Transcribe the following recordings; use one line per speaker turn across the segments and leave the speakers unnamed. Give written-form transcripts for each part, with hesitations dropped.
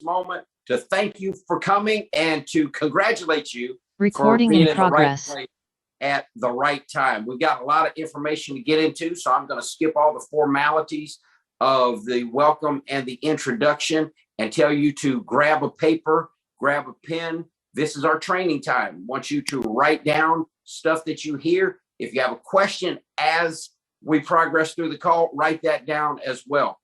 moment to thank you for coming and to congratulate you
Recording
for being
in progress.
the right place at the right time. We've got a lot of information to get into, so I'm going to skip all the formalities of the welcome and the introduction and tell you to grab a paper, grab a pen. This is our training time. I want you to write down stuff that you hear. If you have a question as we progress through the call, write that down as well.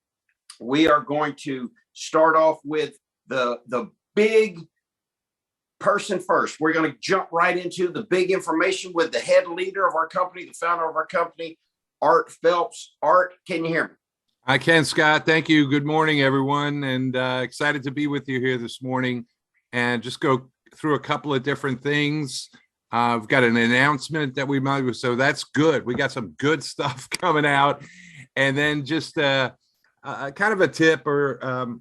We are going to start off with the big person first. We're going to jump right into the big information with the head leader of our company, the founder of our company, Art Phelps. Art, can you hear me?
I can, Scott. Thank you. Good morning, everyone, and excited to be with you here this morning and just go through a couple of different things. I've got an announcement that we might, so that's good. We got some good stuff coming out, and then just kind of a tip or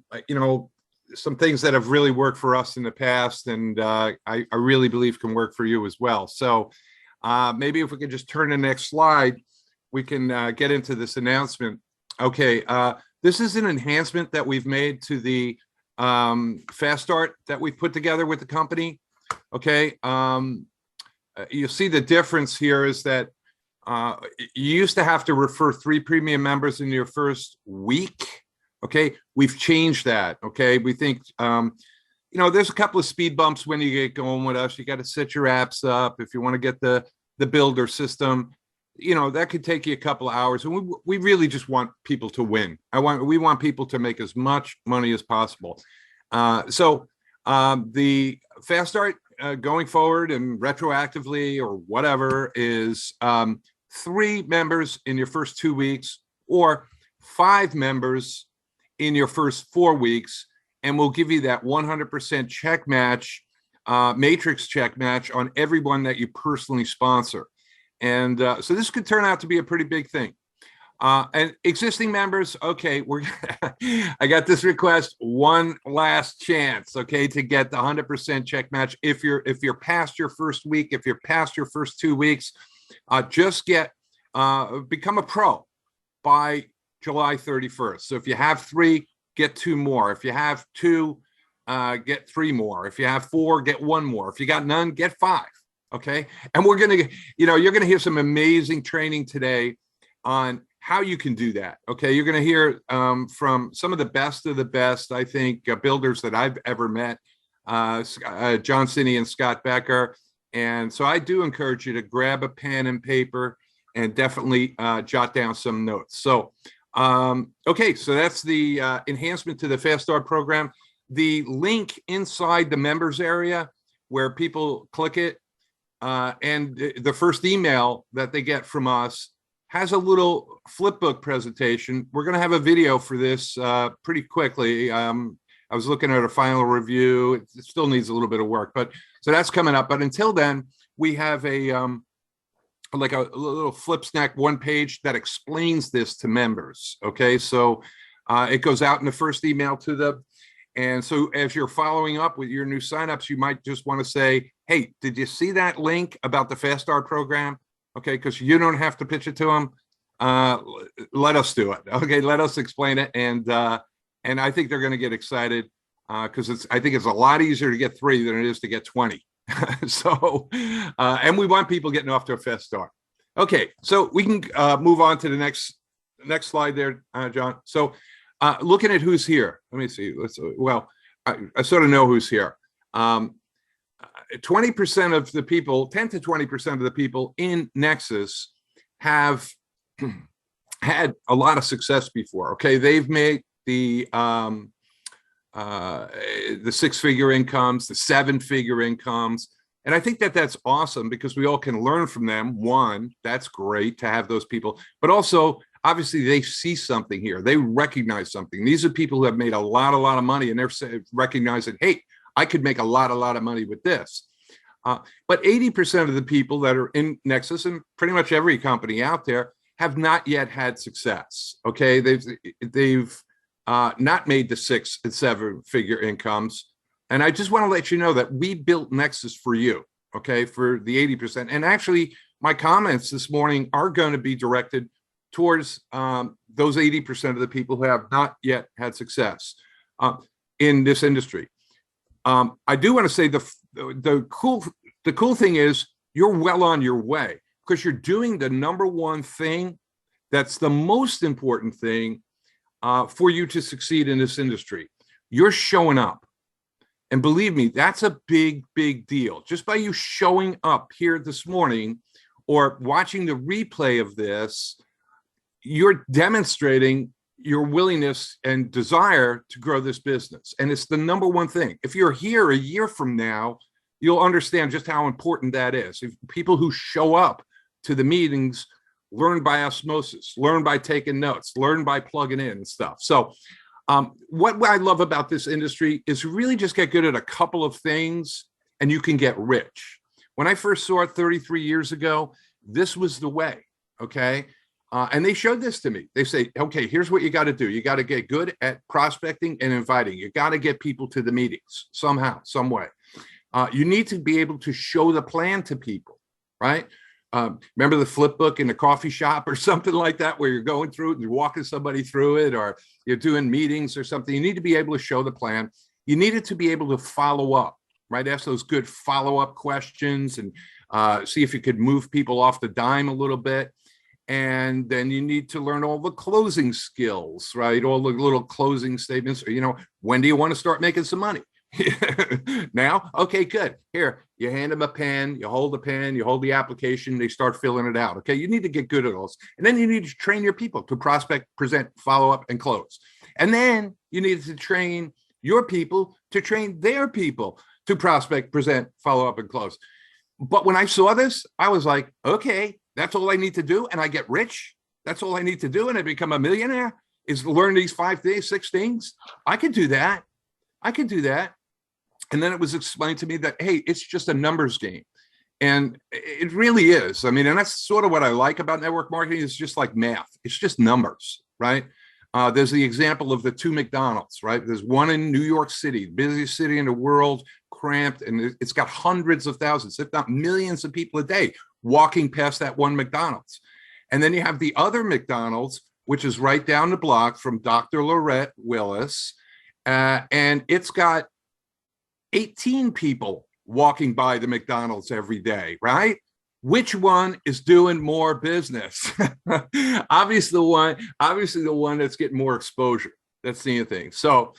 some things that have really worked for us in the past, and I really believe can work for you as well. So maybe if we could just turn to the next slide, we can get into this announcement. Okay, this is an enhancement that we've made to the Fast Start that we've put together with the company. Okay, you'll see the difference here is that you used to have to refer 3 premium members in your first week. Okay, we've changed that. Okay, we think there's a couple of speed bumps when you get going with us. You got to set your apps up if you want to get the builder system. That could take you a couple of hours, and we really just want people to win. We want people to make as much money as possible. So the Fast Start going forward and retroactively or whatever is 3 members in your first 2 weeks or 5 members in your first 4 weeks, and we'll give you that 100% check match, matrix check match on everyone that you personally sponsor. And so this could turn out to be a pretty big thing. And existing members, okay, I got this request, one last chance, okay, to get the 100% check match. If you're past your first week, if you're past your first 2 weeks, just become a pro by July 31st. So if you have 3, get 2 more. If you have 2, get 3 more. If you have 4, get 1 more. If you got none, get 5. Okay. And we're going to, you're going to hear some amazing training today on how you can do that. Okay. You're going to hear from some of the best, I think, builders that I've ever met, John Sinney and Scott Becker. And so I do encourage you to grab a pen and paper and definitely jot down some notes. So, okay, so that's the enhancement to the Fast Start program. The link inside the members area where people click it, and the first email that they get from us has a little flipbook presentation. We're going to have a video for this pretty quickly. I was looking at a final review. It still needs a little bit of work, but so that's coming up. But until then, we have like a little flip snack 1 page that explains this to members. Okay, so it goes out in the first email to them. And so as you're following up with your new signups, you might just want to say, hey, did you see that link about the Fast Start program? Okay, because you don't have to pitch it to them. Let us do it. Okay, let us explain it. And I think they're going to get excited because I think it's a lot easier to get 3 than it is to get 20. So, and we want people getting off to a fast start. Okay, so we can move on to the next slide there, John. So, looking at who's here, let me see. I sort of know who's here. 20% of the people, 10 to 20% of the people in Nexus have had a lot of success before. Okay, they've made the 6-figure incomes, the 7-figure incomes. And I think that that's awesome because we all can learn from them. One, that's great to have those people, but also obviously they see something here. They recognize something. These are people who have made a lot of money, and they're recognizing, hey, I could make a lot of money with this. But 80% of the people that are in Nexus, and pretty much every company out there, have not yet had success. Okay, they've not made the 6- and 7-figure incomes. And I just want to let you know that we built Nexus for you, okay, for the 80%. And actually, my comments this morning are going to be directed towards those 80% of the people who have not yet had success. in this industry. I do want to say the cool thing is you're well on your way because you're doing the number one thing that's the most important thing for you to succeed in this industry. You're showing up. And believe me, that's a big, big deal. Just by you showing up here this morning or watching the replay of this, you're demonstrating your willingness and desire to grow this business. And it's the number one thing. If you're here a year from now, you'll understand just how important that is. If people who show up to the meetings learn by osmosis, learn by taking notes, learn by plugging in and stuff. So what I love about this industry is really just get good at a couple of things and you can get rich. When I first saw it 33 years ago, this was the way, okay? And they showed this to me. They say, okay, here's what you got to do. You got to get good at prospecting and inviting. You got to get people to the meetings somehow, some way. You need to be able to show the plan to people, right? Remember the flip book in the coffee shop or something like that, where you're going through it and you're walking somebody through it, or you're doing meetings or something. You need to be able to show the plan. You needed to be able to follow up, right? Ask those good follow-up questions and see if you could move people off the dime a little bit. And then you need to learn all the closing skills, right? All the little closing statements, or, you know, when do you want to start making some money? Now, okay, good. Here, you hand them a pen, you hold the pen, you hold the application, they start filling it out. Okay, you need to get good at those. And then you need to train your people to prospect, present, follow up, and close. And then you need to train your people to train their people to prospect, present, follow up, and close. But when I saw this, I was like, okay, that's all I need to do, and I get rich. That's all I need to do, and I become a millionaire, is learn these 5 things, 6 things. I could do that. I could do that. And then it was explained to me that, hey, it's just a numbers game. And it really is. I mean, and that's sort of what I like about network marketing. It's just like math. It's just numbers, right? There's the example of the 2 McDonald's, right? There's one in New York City, busiest city in the world, cramped, and it's got hundreds of thousands, if not millions of people a day walking past that one McDonald's. And then you have the other McDonald's, which is right down the block from Dr. Lorette Willis, and it's got 18 people walking by the McDonald's every day, right? Which one is doing more business? Obviously the one that's getting more exposure. That's the thing. So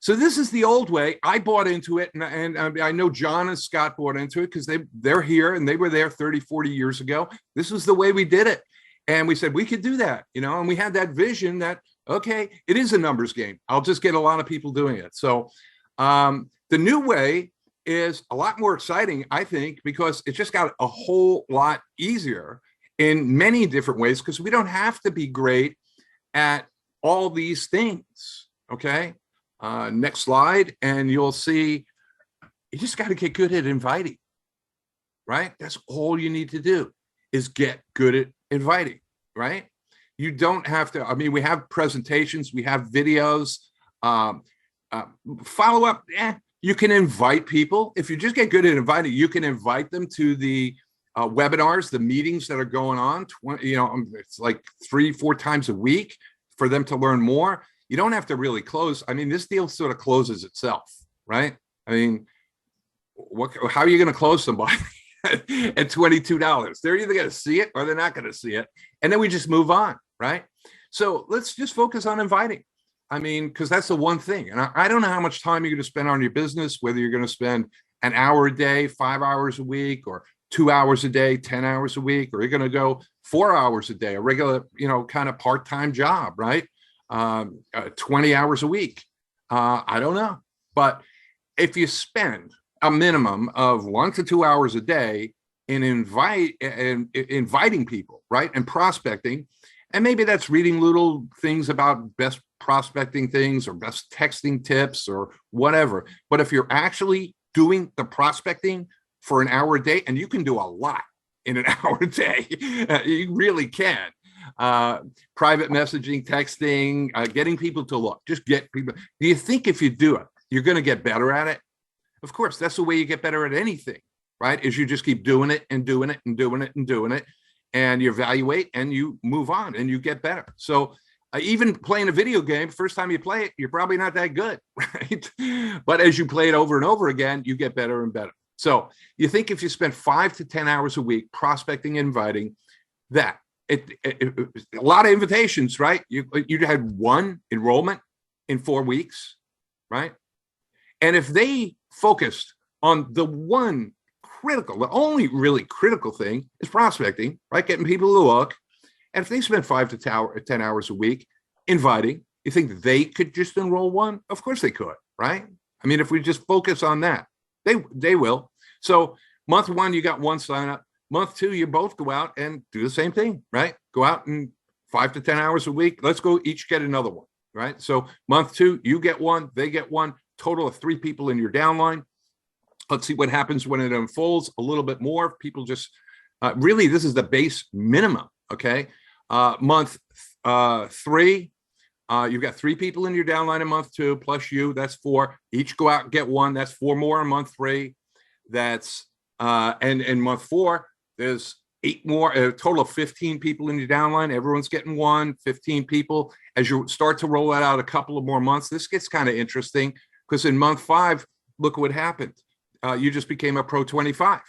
this is the old way. I bought into it, and I know John and Scott bought into it because they're here and they were there 30, 40 years ago. This was the way we did it. And we said, we could do that, you know, and we had that vision that, okay, it is a numbers game. I'll just get a lot of people doing it. So the new way is a lot more exciting, I think, because it just got a whole lot easier in many different ways, because we don't have to be great at all these things, okay? Next slide, and you'll see you just got to get good at inviting, right? That's all you need to do is get good at inviting, right? You don't have to, I mean, we have presentations, we have videos, follow up, you can invite people. If you just get good at inviting, you can invite them to the webinars, the meetings that are going on, it's like 3-4 times a week for them to learn more. You don't have to really close. I mean, this deal sort of closes itself, right? I mean, how are you going to close somebody at $22? They're either going to see it or they're not going to see it. And then we just move on, right? So let's just focus on inviting. I mean, because that's the one thing. And I don't know how much time you're going to spend on your business, whether you're going to spend an hour a day, 5 hours a week, or 2 hours a day, 10 hours a week, or you're going to go 4 hours a day, a regular, kind of part-time job, right? 20 hours a week. I don't know. But if you spend a minimum of 1 to 2 hours a day in inviting people, right? And prospecting, and maybe that's reading little things about best prospecting things or best texting tips or whatever. But if you're actually doing the prospecting for an hour a day, and you can do a lot in an hour a day, you really can. Private messaging, texting, getting people to look, just get people. Do you think if you do it, you're going to get better at it? Of course, that's the way you get better at anything, right? Is you just keep doing it and doing it and doing it and doing it. And you evaluate and you move on and you get better. So Even playing a video game, first time you play it, you're probably not that good, right? But as you play it over and over again, you get better and better. So you think if you spend 5 to 10 hours a week prospecting and inviting, that a lot of invitations, right? You had one enrollment in 4 weeks, right? And if they focused on the one critical, the only really critical thing is prospecting, right? Getting people to look. And if they spend 5 to 10 hours a week inviting, you think they could just enroll one? Of course they could, right? I mean, if we just focus on that, they will. So month 1, you got one sign up. Month 2, you both go out and do the same thing, right? Go out and 5 to 10 hours a week. Let's go each get another one, right? So month 2, you get one, they get one, total of 3 people in your downline. Let's see what happens when it unfolds a little bit more. People just, really, this is the base minimum, okay? Month 3, you've got 3 people in your downline in month 2, plus you, that's 4. Each go out and get one, that's 4 more in month 3. That's, and in month 4, there's 8 more, a total of 15 people in your downline. Everyone's getting one, 15 people. As you start to roll that out a couple of more months, this gets kind of interesting because in month 5, look what happened. You just became a pro 25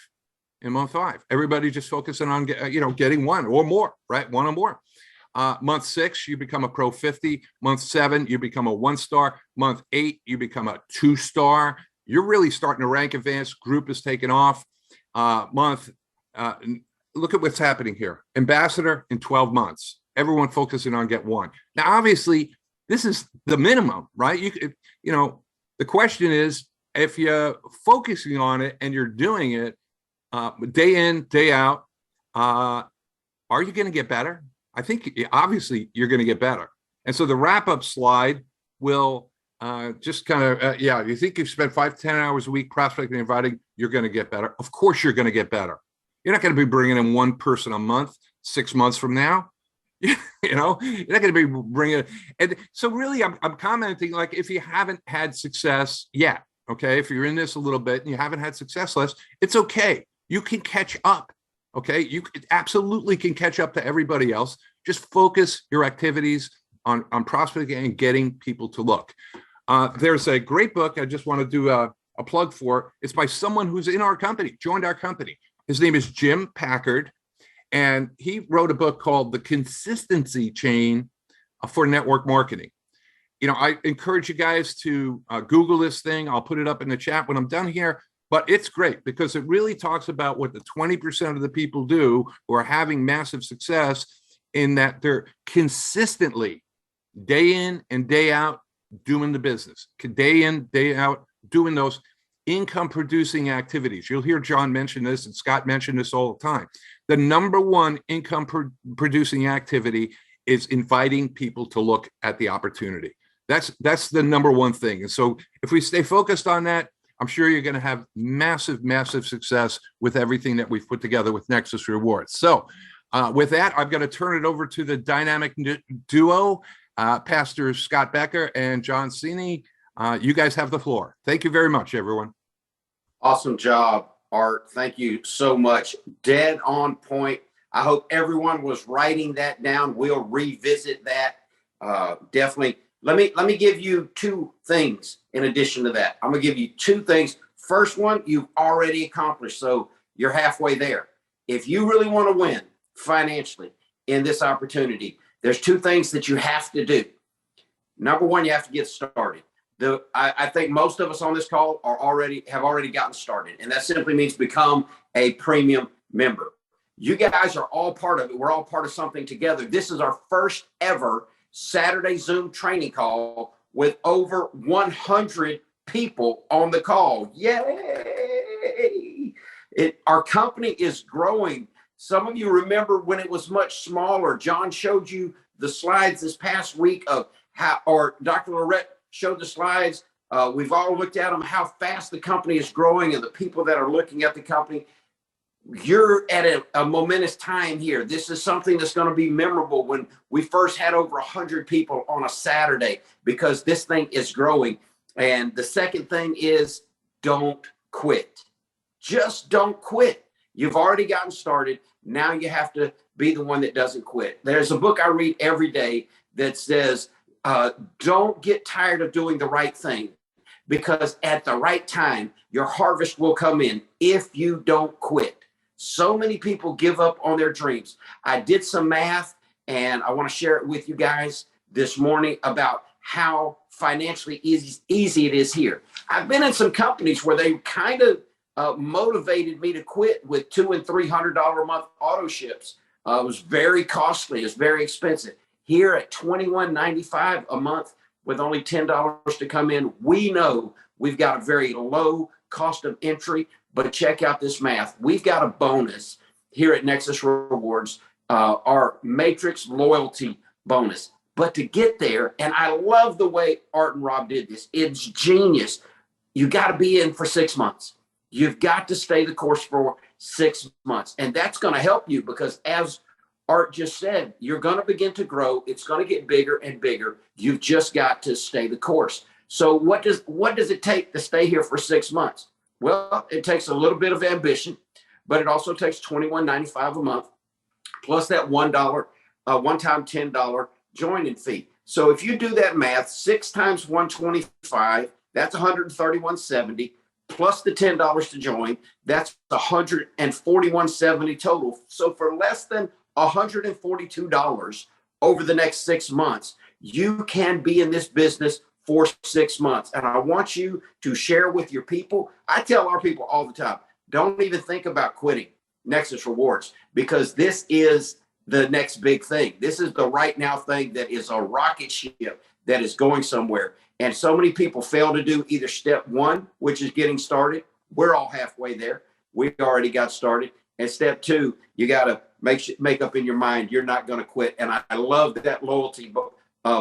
in month 5. Everybody just focusing on, getting one or more, right? One or more. Month 6, you become a pro 50. Month 7, you become a 1-star. Month 8, you become a 2-star. You're really starting to rank advance. Group is taking off. Look at what's happening here. Ambassador in 12 months. Everyone focusing on get one. Now, obviously, this is the minimum, right? The question is, if you're focusing on it and you're doing it day in, day out, are you going to get better? I think obviously you're going to get better. And so the wrap-up slide will just kind of, you think you've spent 5 to 10 hours a week prospecting and inviting, you're going to get better. Of course you're going to get better. You're not going to be bringing in one person a month 6 months from now. You're not going to be bringing. And so really, I'm commenting, like, if you haven't had success yet, okay, if you're in this a little bit and you haven't had success less, it's okay. You can catch up. Okay, you absolutely can catch up to everybody else. Just focus your activities on prospecting and getting people to look. There's a great book I just want to do a plug for. It's by someone who's in our company, joined our company. His name is Jim Packard, and he wrote a book called The Consistency Chain for Network Marketing. I encourage you guys to Google this thing. I'll put it up in the chat when I'm done here. But it's great because it really talks about what the 20% of the people do who are having massive success, in that they're consistently day in and day out doing the business, day in, day out doing those income producing activities. You'll hear John mention this and Scott mention this all the time. The number one income producing activity is inviting people to look at the opportunity. That's the number one thing. And so if we stay focused on that, I'm sure you're going to have massive, massive success with everything that we've put together with Nexus Rewards. So with that, I'm going to turn it over to the dynamic duo, Pastor Scott Becker and John Cini. You guys have the floor. Thank you very much, everyone.
Awesome job, Art. Thank you so much. Dead on point. I hope everyone was writing that down. We'll revisit that. Definitely. Let me give you 2 things in addition to that. I'm going to give you 2 things. First one, you've already accomplished, so you're halfway there. If you really want to win financially in this opportunity, there's 2 things that you have to do. Number 1, you have to get started. I think most of us on this call have already gotten started, and that simply means become a premium member. You guys are all part of it. We're all part of something together. This is our first ever Saturday Zoom training call with over 100 people on the call. Yay! Our company is growing. Some of you remember when it was much smaller. John showed you the slides this past week of how, or Dr. Lorette showed the slides. We've all looked at them, how fast the company is growing and the people that are looking at the company. You're at a momentous time here. This is something that's going to be memorable when we first had over 100 people on a Saturday, because this thing is growing. And the second thing is, don't quit. Just don't quit. You've already gotten started. Now you have to be the one that doesn't quit. There's a book I read every day that says, don't get tired of doing the right thing, because at the right time, your harvest will come in if you don't quit. So many people give up on their dreams. I did some math, and I want to share it with you guys this morning about how financially easy it is here. I've been in some companies where they kind of motivated me to quit with $200 and $300 a month auto ships. It was very costly. It's very expensive. Here at $21.95 a month with only $10 to come in, we know we've got a very low cost of entry. But check out this math. We've got a bonus here at Nexus Rewards, our Matrix loyalty bonus. But to get there, and I love the way Art and Rob did this, it's genius. You got to be in for 6 months. You've got to stay the course for 6 months. And that's going to help you because, as Art just said, you're going to begin to grow. It's going to get bigger and bigger. You've just got to stay the course. So what does it take to stay here for 6 months? Well, it takes a little bit of ambition, but it also takes $21.95 a month, plus that $1, one-time $10 joining fee. So if you do that math, 6 times 125, that's $131.70, plus the $10 to join, that's $141.70 total. So for less than $142 over the next 6 months, you can be in this business for 6 months. And I want you to share with your people. I tell our people all the time, don't even think about quitting Nexus Rewards, because this is the next big thing. This is the right now thing that is a rocket ship that is going somewhere. And so many people fail to do either step one, which is getting started. We're all halfway there. We already got started. And step two, you got to make up in your mind you're not going to quit. And I love that loyalty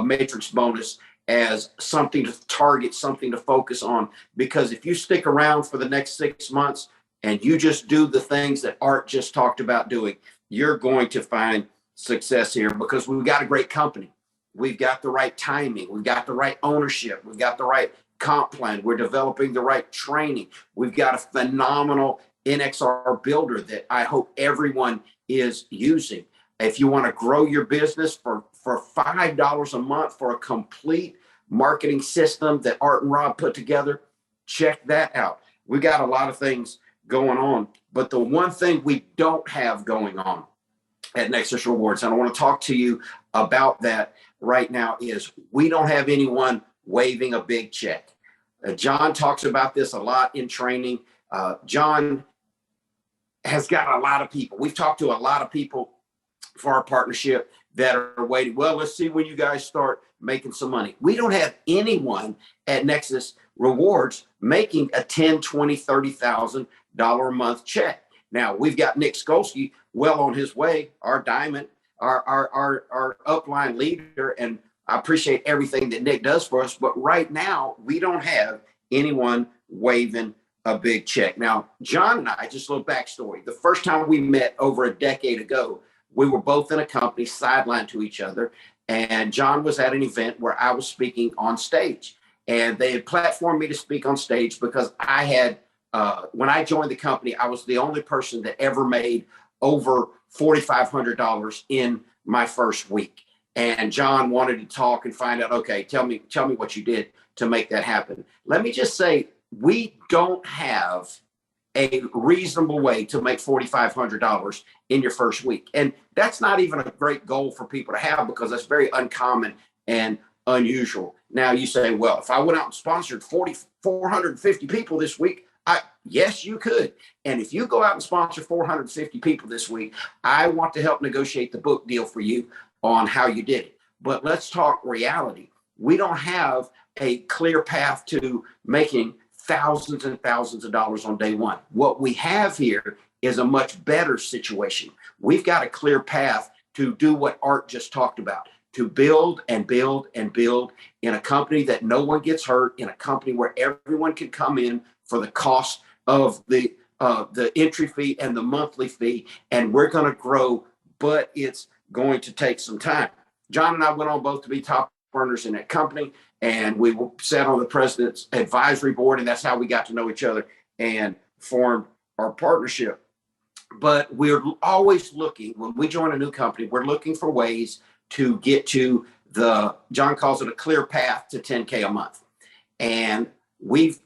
matrix bonus as something to target, something to focus on. Because if you stick around for the next 6 months and you just do the things that Art just talked about doing, you're going to find success here, because we've got a great company. We've got the right timing. We've got the right ownership. We've got the right comp plan. We're developing the right training. We've got a phenomenal NXR builder that I hope everyone is using. If you want to grow your business for $5 a month for a complete marketing system that Art and Rob put together, check that out. We got a lot of things going on, but the one thing we don't have going on at Nexus Rewards, and I want to talk to you about that right now, is we don't have anyone waving a big check. John talks about this a lot in training. John has got a lot of people. We've talked to a lot of people for our partnership that are waiting. Well, let's see when you guys start making some money. We don't have anyone at Nexus Rewards making a $10,000, $20,000, $30,000 a month check. Now, we've got Nick Skolsky well on his way, our diamond, our upline leader, and I appreciate everything that Nick does for us. But right now, we don't have anyone waving a big check. Now, John and I, just a little backstory. The first time we met over a decade ago, we were both in a company sidelined to each other. And John was at an event where I was speaking on stage. And they had platformed me to speak on stage because I had, when I joined the company, I was the only person that ever made over $4,500 in my first week. And John wanted to talk and find out, okay, tell me what you did to make that happen. Let me just say, we don't have a reasonable way to make $4,500 in your first week. And that's not even a great goal for people to have, because that's very uncommon and unusual. Now you say, well, if I went out and sponsored 450 people this week, yes, you could. And if you go out and sponsor 450 people this week, I want to help negotiate the book deal for you on how you did it. But let's talk reality. We don't have a clear path to making thousands and thousands of dollars on day one. What we have here is a much better situation. We've got a clear path to do what Art just talked about, to build and build and build in a company that no one gets hurt, in a company where everyone can come in for the cost of the entry fee and the monthly fee, and we're going to grow, but it's going to take some time. John and I went on both to be top earners in that company, and we sat on the president's advisory board, and that's how we got to know each other and formed our partnership. But we're always looking, when we join a new company, we're looking for ways to get to John calls it a clear path to 10K a month. And we've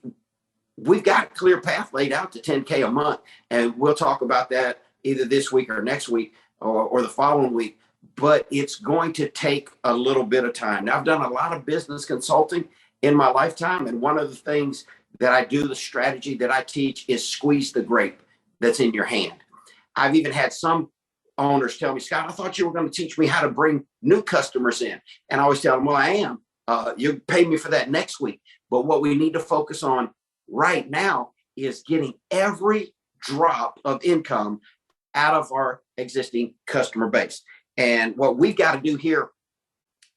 got a clear path laid out to 10K a month. And we'll talk about that either this week or next week or the following week. But it's going to take a little bit of time. Now, I've done a lot of business consulting in my lifetime. And one of the things that I do, the strategy that I teach, is squeeze the grape that's in your hand. I've even had some owners tell me, Scott, I thought you were going to teach me how to bring new customers in. And I always tell them, well, I am. You pay me for that next week. But what we need to focus on right now is getting every drop of income out of our existing customer base. And what we've got to do here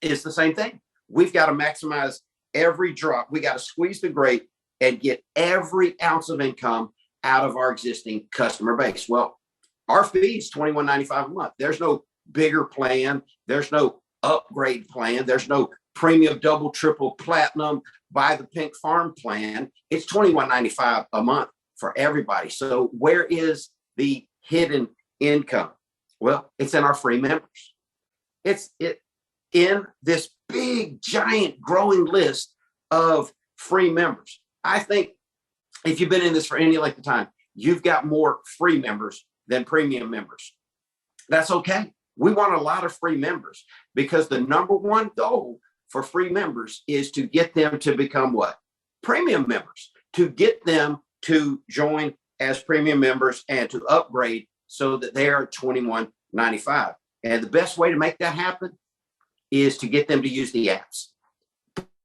is the same thing. We've got to maximize every drop. We got to squeeze the grape and get every ounce of income out of our existing customer base. Well, our fee is $21.95 a month. There's no bigger plan. There's no upgrade plan. There's no premium, double, triple, platinum, buy the pink farm plan. It's $21.95 a month for everybody. So where is the hidden income? Well, it's in our free members. It's in this big, giant, growing list of free members. I think if you've been in this for any length of time, you've got more free members than premium members. That's okay. We want a lot of free members because the number one goal for free members is to get them to become what? Premium members, to get them to join as premium members and to upgrade so that they are $21.95. And the best way to make that happen is to get them to use the apps.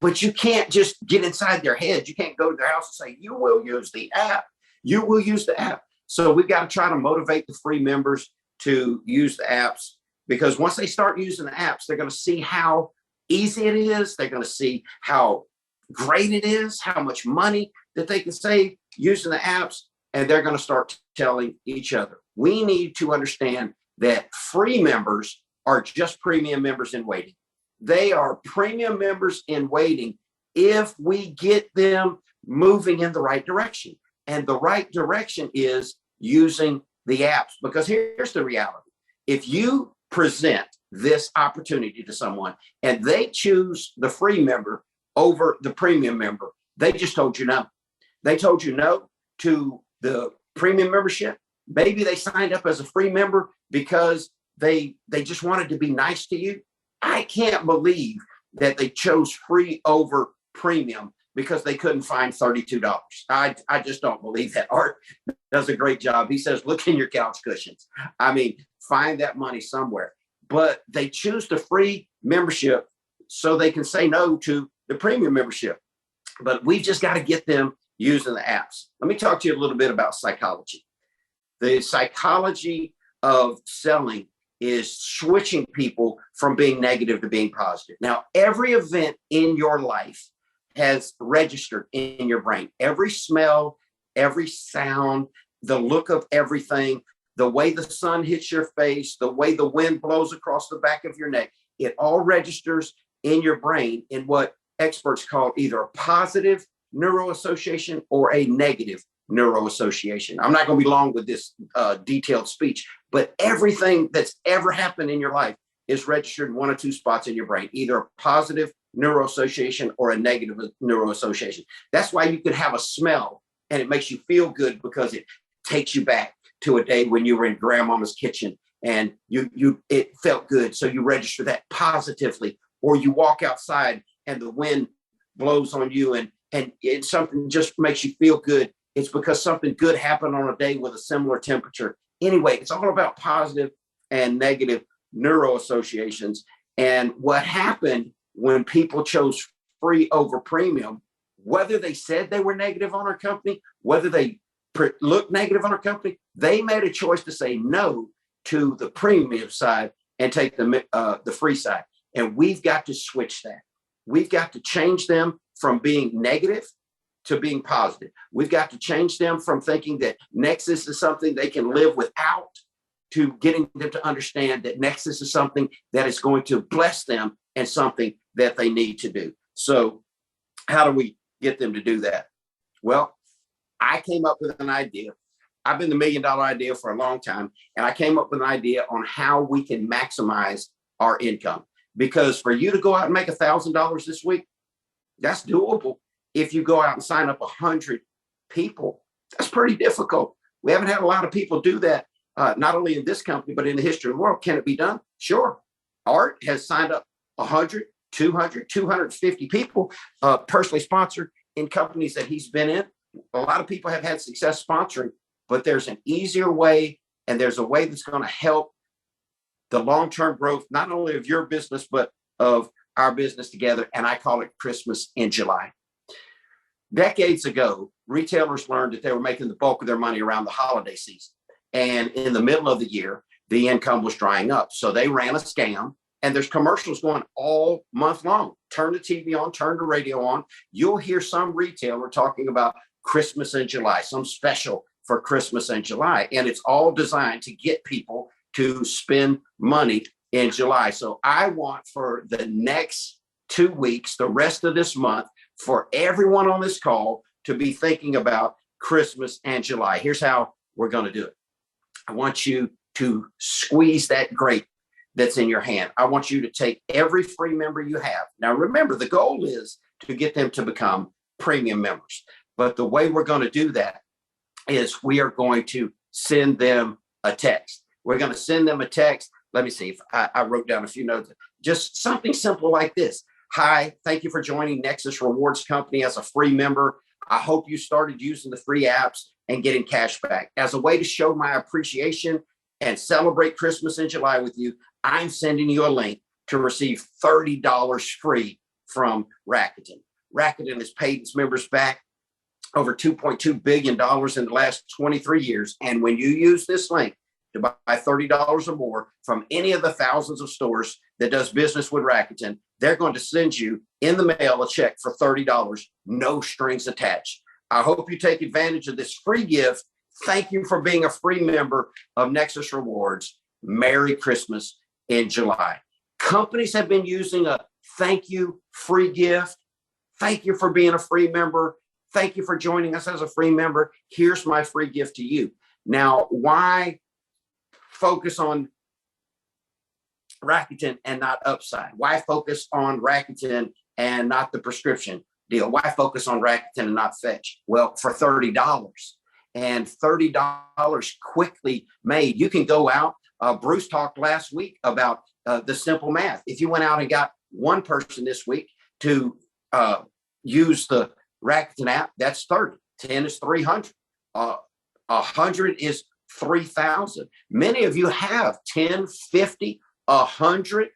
But you can't just get inside their head. You can't go to their house and say, you will use the app. You will use the app. So we've got to try to motivate the free members to use the apps, because once they start using the apps, they're going to see how easy it is. They're going to see how great it is, how much money that they can save using the apps, and they're going to start telling each other. We need to understand that free members are just premium members in waiting. They are premium members in waiting if we get them moving in the right direction. And the right direction is using the apps, because here's the reality. If you present this opportunity to someone and they choose the free member over the premium member, they just told you no. They told you no to the premium membership. Maybe they signed up as a free member because they just wanted to be nice to you. I can't believe that they chose free over premium because they couldn't find $32. I just don't believe that. Art does a great job. He says, look in your couch cushions. I mean, find that money somewhere. But they choose the free membership so they can say no to the premium membership. But we've just got to get them using the apps. Let me talk to you a little bit about psychology. The psychology of selling is switching people from being negative to being positive. Now, every event in your life has registered in your brain. Every smell, every sound, the look of everything, the way the sun hits your face, the way the wind blows across the back of your neck, it all registers in your brain in what experts call either a positive neuroassociation or a negative neuroassociation. I'm not going to be long with this detailed speech, but everything that's ever happened in your life is registered in one or two spots in your brain, either a positive neuroassociation or a negative neuroassociation. That's why you can have a smell and it makes you feel good because it takes you back to a day when you were in grandmama's kitchen and it felt good. So you register that positively. Or you walk outside and the wind blows on you and something just makes you feel good. It's because something good happened on a day with a similar temperature. Anyway, it's all about positive and negative neuroassociations. And what happened when people chose free over premium, whether they said they were negative on our company, whether they looked negative on our company, they made a choice to say no to the premium side and take the free side. And we've got to switch that. We've got to change them from being negative to being positive. We've got to change them from thinking that Nexus is something they can live without to getting them to understand that Nexus is something that is going to bless them and something that they need to do. So how do we get them to do that? Well, I came up with an idea. I've been the $1 million idea for a long time, and I came up with an idea on how we can maximize our income. because for you to go out and make $1,000 this week, that's doable. If you go out and sign up 100 people, that's pretty difficult. We haven't had a lot of people do that, not only in this company, but in the history of the world. Can it be done? Sure. Art has signed up 100, 200, 250 people, personally sponsored in companies that he's been in. A lot of people have had success sponsoring, but there's an easier way, and there's a way that's going to help the long-term growth, not only of your business, but of our business together. And I call it Christmas in July. Decades ago, retailers learned that they were making the bulk of their money around the holiday season. And in the middle of the year, the income was drying up. So they ran a scam, and there's commercials going all month long. Turn the TV on, turn the radio on. You'll hear some retailer talking about Christmas in July, some special for Christmas in July. And it's all designed to get people to spend money in July. So I want for the next 2 weeks, the rest of this month, for everyone on this call to be thinking about Christmas and July. Here's how we're going to do it. I want you to squeeze that grape that's in your hand. I want you to take every free member you have. Now, remember, the goal is to get them to become premium members. But the way we're going to do that is we are going to send them a text. We're going to send them a text. Let me see if I wrote down a few notes. Just something simple like this. Hi, thank you for joining Nexus Rewards Company as a free member. I hope you started using the free apps and getting cash back. As a way to show my appreciation and celebrate Christmas in July with you, I'm sending you a link to receive $30 free from Rakuten. Rakuten has paid its members back over $2.2 billion in the last 23 years. And when you use this link to buy $30 or more from any of the thousands of stores that does business with Rakuten, they're going to send you in the mail a check for $30, no strings attached. I hope you take advantage of this free gift. Thank you for being a free member of Nexus Rewards. Merry Christmas in July. Companies have been using a thank you free gift. Thank you for being a free member. Thank you for joining us as a free member. Here's my free gift to you. Now, why focus on Rakuten and not Upside? Why focus on Rakuten and not the prescription deal? Why focus on Rakuten and not Fetch? Well, for $30, and $30 quickly made. You can go out. Bruce talked last week about the simple math. If you went out and got one person this week to use the Rakuten app, that's 30. 10 is 300. 100 is 3,000. Many of you have 10, 50, 100,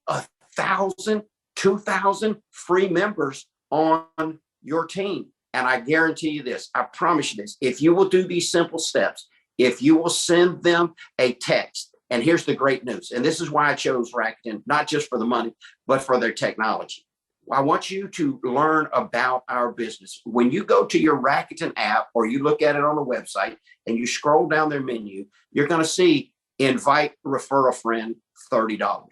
1,000, 2,000 free members on your team. And I guarantee you this, I promise you this, if you will do these simple steps, if you will send them a text, and here's the great news, and this is why I chose Rakuten, not just for the money, but for their technology. I want you to learn about our business. When you go to your Rakuten app or you look at it on the website and you scroll down their menu, you're going to see invite, refer a friend, $30.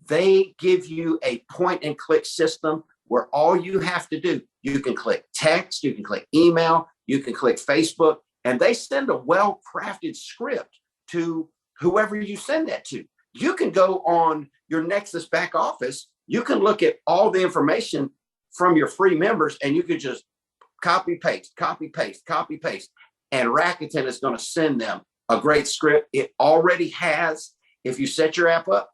They give you a point and click system where all you have to do, you can click text, you can click email, you can click Facebook, and they send a well-crafted script to whoever you send that to. You can go on your Nexus back office. You can look at all the information from your free members, and you can just copy, paste, copy, paste, copy, paste. And Rakuten is going to send them a great script. It already has, if you set your app up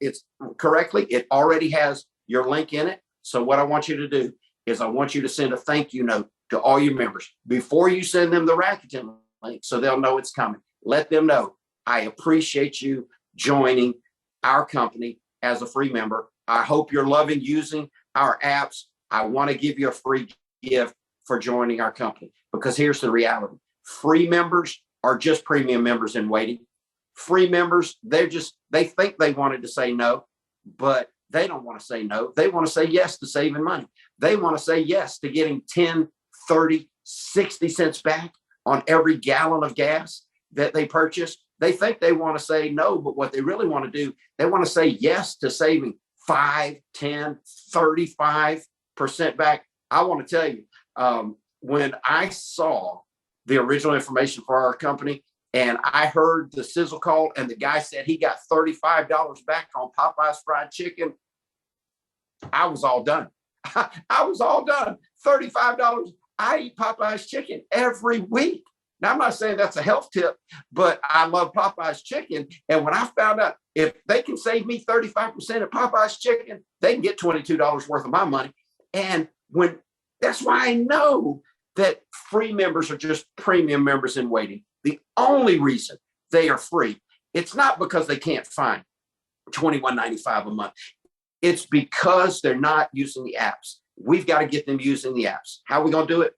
correctly, it already has your link in it. So what I want you to do is I want you to send a thank you note to all your members before you send them the Rakuten link, so they'll know it's coming. Let them know, I appreciate you joining our company as a free member. I hope you're loving using our apps. I want to give you a free gift for joining our company, because here's the reality. Free members are just premium members in waiting. Free members, they think they wanted to say no, but they don't want to say no. They want to say yes to saving money. They want to say yes to getting 10, 30, 60 cents back on every gallon of gas that they purchase. They think they want to say no, but what they really want to do, they want to say yes to saving 5, 10, 35% back. I want to tell you, when I saw the original information for our company and I heard the sizzle call and the guy said he got $35 back on Popeye's fried chicken, I was all done. I was all done. $35. I eat Popeye's chicken every week. Now, I'm not saying that's a health tip, but I love Popeye's chicken. And when I found out if they can save me 35% of Popeye's chicken, they can get $22 worth of my money. And that's why I know that free members are just premium members in waiting. The only reason they are free, it's not because they can't find $21.95 a month. It's because they're not using the apps. We've got to get them using the apps. How are we going to do it?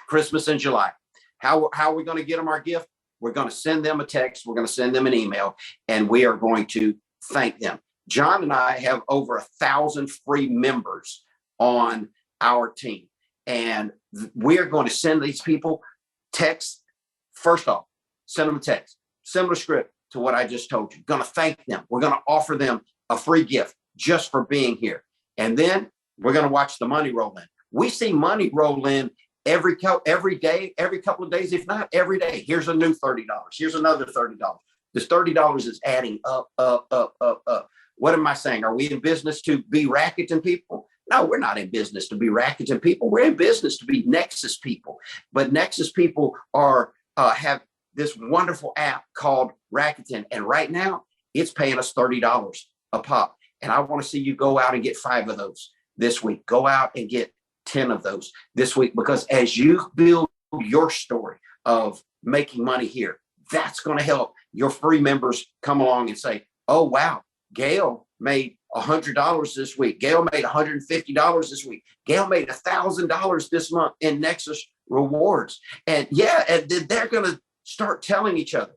Christmas in July. How are we going to get them our gift? We're going to send them a text. We're going to send them an email, and we are going to thank them. John and I have over 1,000 free members on our team, and we're going to send these people text. First off, send them a text, similar script to what I just told you. Going to thank them. We're going to offer them a free gift just for being here. And then we're going to watch the money roll in. We see money roll in every day, every couple of days, if not every day. Here's a new $30. Here's another $30. This $30 is adding up. What am I saying? Are we in business to be racketing people? No, we're not in business to be racketing people. We're in business to be Nexus people. But Nexus people have this wonderful app called Rakuten. And right now, it's paying us $30 a pop. And I want to see you go out and get 5 of those this week. Go out and get 10 of those this week, because as you build your story of making money here, that's going to help your free members come along and say, oh, wow, Gail made $100 this week. Gail made $150 this week. Gail made $1,000 this month in Nexus rewards. And and they're going to start telling each other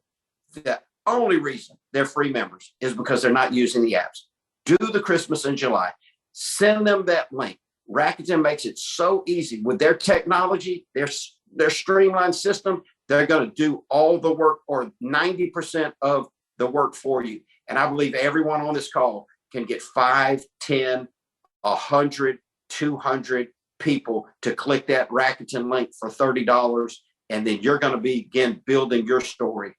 the only reason they're free members is because they're not using the apps. Do the Christmas in July. Send them that link. Rakuten makes it so easy with their technology, their streamlined system. They're going to do all the work, or 90% of the work for you. And I believe everyone on this call can get 5, 10, 100, 200 people to click that Rakuten link for $30. And then you're going to begin building your story.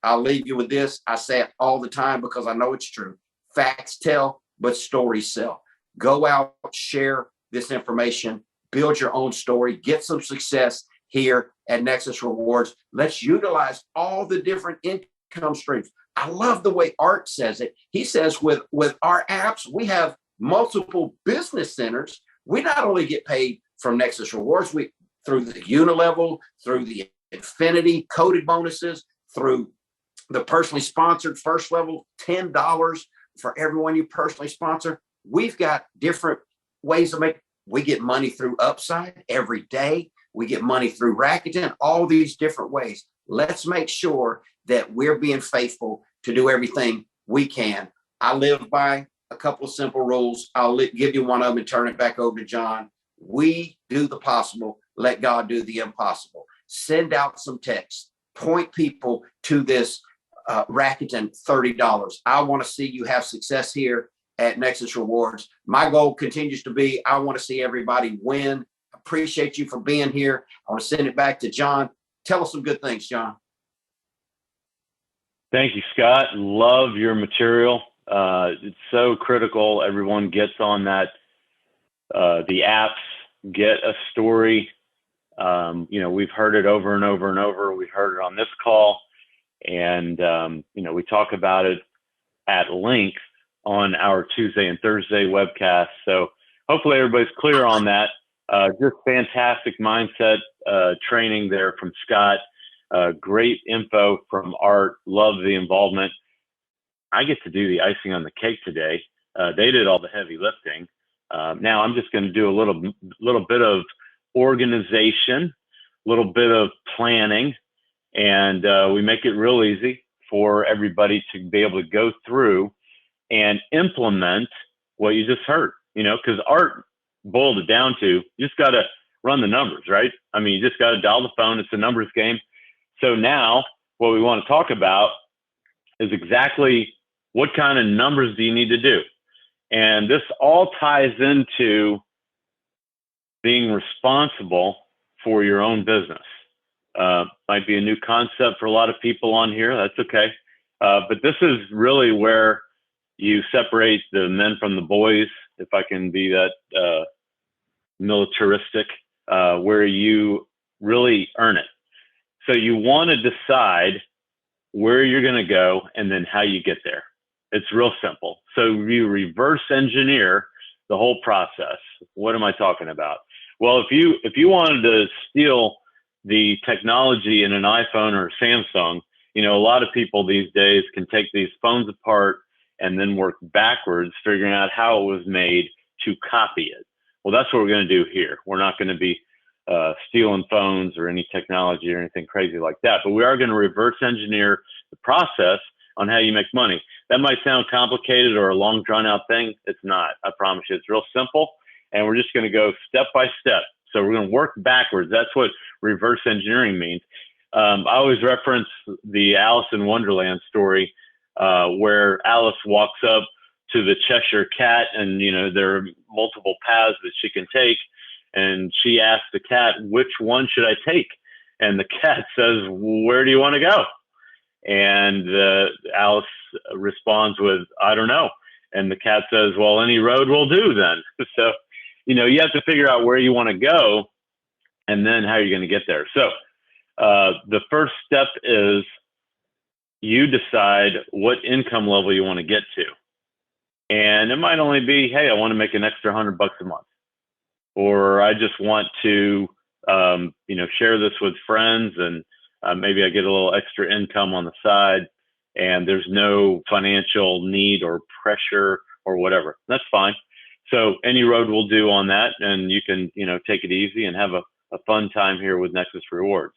I'll leave you with this. I say it all the time because I know it's true. Facts tell, but stories sell. Go out, share this information, build your own story, get some success here at Nexus Rewards. Let's utilize all the different income streams. I love the way Art says it. He says with our apps, we have multiple business centers. We not only get paid from Nexus Rewards, we through the Unilevel, through the Infinity coded bonuses, through the personally sponsored first level, $10 for everyone you personally sponsor. We've got different ways to we get money through Upside every day. We get money through Rakuten, all these different ways. Let's make sure that we're being faithful to do everything we can. I live by a couple of simple rules. I'll give you one of them and turn it back over to John. We do the possible. Let God do the impossible. Send out some text. Point people to this Rakuten $30. I want to see you have success here at Nexus Rewards. My goal continues to be, I want to see everybody win. Appreciate you for being here. I want to send it back to John. Tell us some good things, John.
Thank you, Scott. Love your material. It's so critical. Everyone gets on that. The apps, get a story. We've heard it over and over and over. We've heard it on this call. And, we talk about it at length on our Tuesday and Thursday webcast. So hopefully everybody's clear on that. Just fantastic mindset training there from Scott. Great info from Art. Love the involvement. I get to do the icing on the cake today. They did all the heavy lifting. Now I'm just going to do a little bit of organization, a little bit of planning, and we make it real easy for everybody to be able to go through and implement what you just heard, because Art boiled it down to, you just got to run the numbers, right? I mean, you just got to dial the phone. It's a numbers game. So now what we want to talk about is exactly what kind of numbers do you need to do? And this all ties into being responsible for your own business. Might be a new concept for a lot of people on here. That's okay. But this is really where you separate the men from the boys if I can be that militaristic, where you really earn it. So you want to decide where you're going to go and then how you get there. It's real simple. So you reverse engineer the whole process. What am I talking about? Well, if you wanted to steal the technology in an iPhone or Samsung, you know, a lot of people these days can take these phones apart and then work backwards, figuring out how it was made to copy it. Well, that's what we're going to do here. We're not going to be stealing phones or any technology or anything crazy like that, but we are going to reverse engineer the process on how you make money. That might sound complicated or a long drawn out thing. It's not. I promise you, it's real simple. And we're just going to go step by step. So we're going to work backwards. That's what reverse engineering means. I always reference the Alice in Wonderland story, where Alice walks up to the Cheshire Cat, and you know there are multiple paths that she can take, and she asks the cat, "Which one should I take?" And the cat says, "Where do you want to go?" And Alice responds with, "I don't know." And the cat says, "Well, any road will do then." So, you know, you have to figure out where you want to go and then how you're going to get there. So the first step is you decide what income level you want to get to. And it might only be, hey, I want to make an extra $100 a month, or I just want to, you know, share this with friends, and maybe I get a little extra income on the side, and there's no financial need or pressure or whatever. That's fine. So any road will do on that, and you can, you know, take it easy and have a fun time here with Nexus Rewards.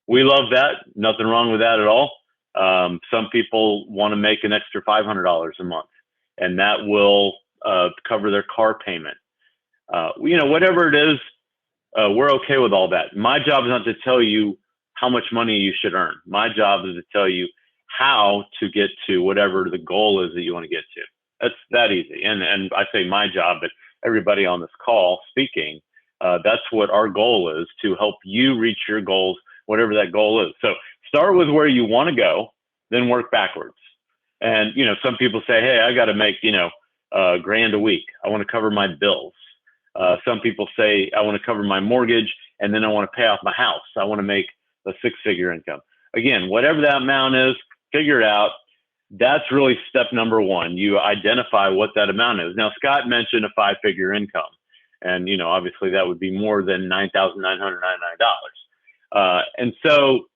We love that. Nothing wrong with that at all. Some people want to make an extra $500 a month, and that will cover their car payment. You know, whatever it is, we're okay with all that. My job is not to tell you how much money you should earn. My job is to tell you how to get to whatever the goal is that you want to get to. That's that easy. And I say my job, but everybody on this call speaking, that's what our goal is, to help you reach your goals, whatever that goal is. So start with where you want to go, then work backwards. And, you know, some people say, hey, I got to make, you know, $1,000 a week. I want to cover my bills. Some people say, I want to cover my mortgage, and then I want to pay off my house. I want to make a 6-figure income. Again, whatever that amount is, figure it out. That's really step number one. You identify what that amount is. Now, Scott mentioned a 5-figure income, and, you know, obviously that would be more than $9,999. And so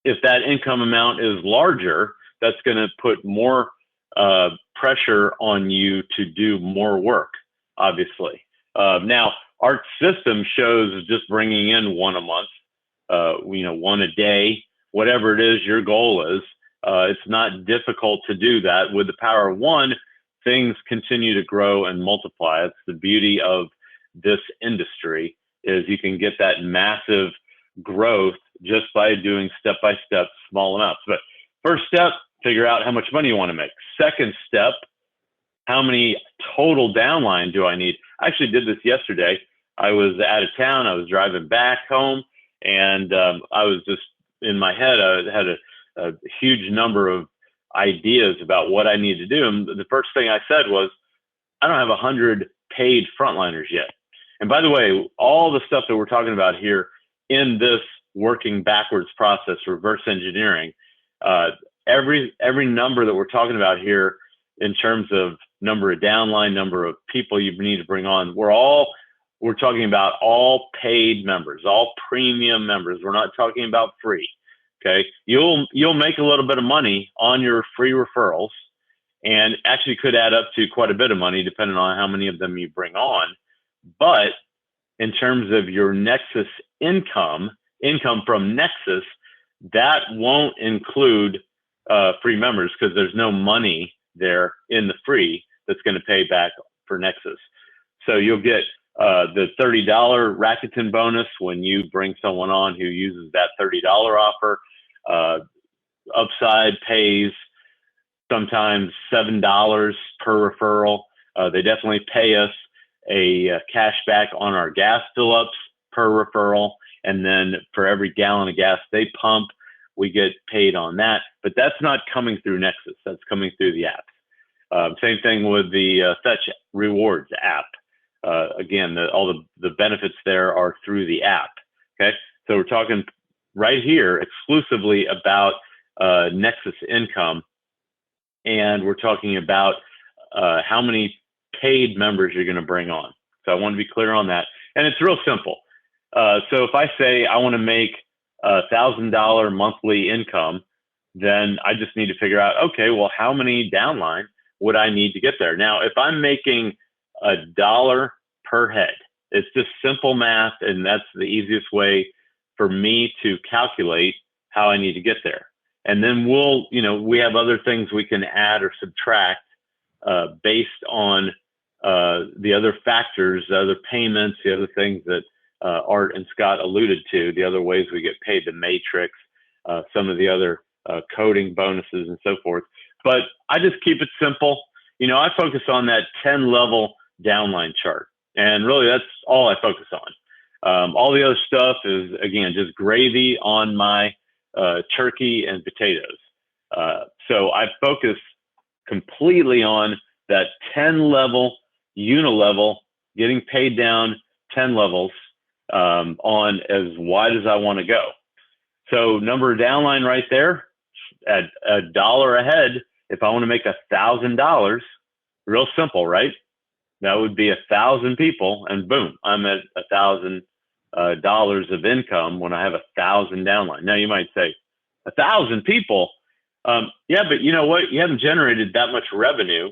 if that income amount is larger, that's going to put more pressure on you to do more work, obviously. Now, our system shows just bringing in one a month, you know, one a day, whatever it is your goal is. It's not difficult to do that. With the power of one, things continue to grow and multiply. It's the beauty of this industry, is you can get that massive growth just by doing step-by-step small amounts. But first step, figure out how much money you want to make. Second step, how many total downline do I need? I actually did this yesterday. I was out of town. I was driving back home, and I was just in my head. I had a huge number of ideas about what I need to do. And the first thing I said was, I don't have 100 paid frontliners yet. And by the way, all the stuff that we're talking about here in this working backwards process, reverse engineering, every number that we're talking about here in terms of number of downline, number of people you need to bring on, we're talking about all paid members, all premium members. We're not talking about free. Okay, you'll make a little bit of money on your free referrals, and actually could add up to quite a bit of money depending on how many of them you bring on. But in terms of your Nexus income from Nexus, that won't include free members, because there's no money there in the free that's going to pay back for Nexus. So you'll get the $30 Rakuten bonus when you bring someone on who uses that $30 offer. Upside pays sometimes $7 per referral. They definitely pay us a cash back on our gas fill-ups per referral. And then for every gallon of gas they pump, we get paid on that. But that's not coming through Nexus. That's coming through the app. Same thing with the Fetch Rewards app. Again, all the benefits there are through the app. Okay, so we're talking right here exclusively about Nexus income, and we're talking about how many paid members you're going to bring on. So I want to be clear on that, and it's real simple. So if I say I want to make $1,000 monthly income, then I just need to figure out, okay, well, how many downline would I need to get there? Now, if I'm making $1 per head, it's just simple math, and that's the easiest way for me to calculate how I need to get there. And then we have other things we can add or subtract based on the other factors, the other payments, the other things that Art and Scott alluded to, the other ways we get paid, the matrix, some of the other coding bonuses and so forth. But I just keep it simple. I focus on that 10-level downline chart, and really that's all I focus on. All the other stuff is, again, just gravy on my turkey and potatoes. So I focus completely on that 10-level, unilevel, getting paid down 10 levels on as wide as I want to go. So number of downline right there at $1 a head. If I want to make $1,000, real simple, right? That would be 1,000 people, and boom, I'm at $1,000 of income when I have 1,000 downline. Now you might say, 1,000 people? Yeah, but you know what? You haven't generated that much revenue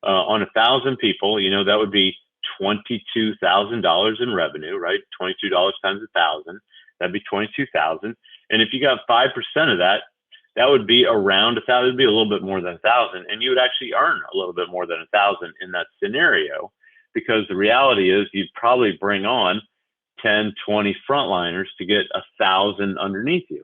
on 1,000 people. That would be $22,000 in revenue, right? $22 times 1,000, that'd be 22,000. And if you got 5% of that, that would be around 1,000. It'd be a little bit more than 1,000, and you would actually earn a little bit more than 1,000 in that scenario, because the reality is you'd probably bring on 10, 20 frontliners to get 1,000 underneath you.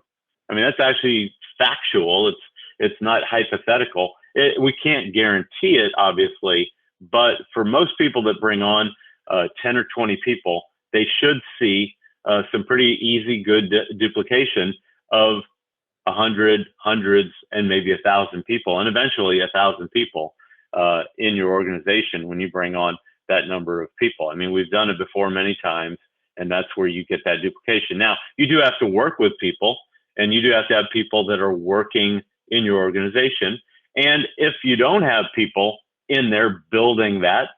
I mean, that's actually factual. It's not hypothetical. We can't guarantee it, obviously, but for most people that bring on 10 or 20 people, they should see some pretty easy, good duplication of 100, hundreds, and maybe 1,000 people, and eventually 1,000 people in your organization when you bring on that number of people. I mean, we've done it before many times, and that's where you get that duplication. Now, you do have to work with people, and you do have to have people that are working in your organization. And if you don't have people in there building that,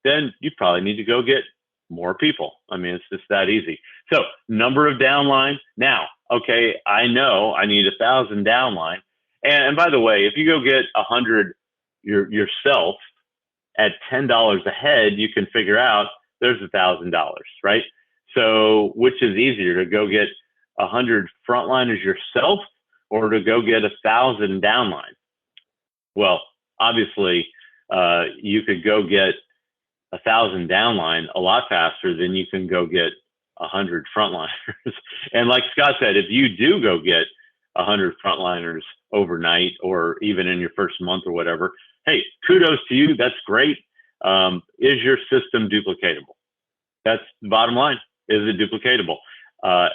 then you probably need to go get more people. I mean, it's just that easy. So number of downline. Now, okay, I know I need 1,000 downline. And by the way, if you go get 100 yourself at $10 a head, you can figure out there's $1,000, right? So which is easier, to go get 100 frontliners yourself or to go get 1,000 downline? Well, obviously, you could go get 1,000 downline a lot faster than you can go get 100 frontliners. And like Scott said, if you do go get 100 frontliners overnight or even in your first month or whatever, hey, kudos to you. That's great. Is your system duplicatable? That's the bottom line. Is it duplicatable?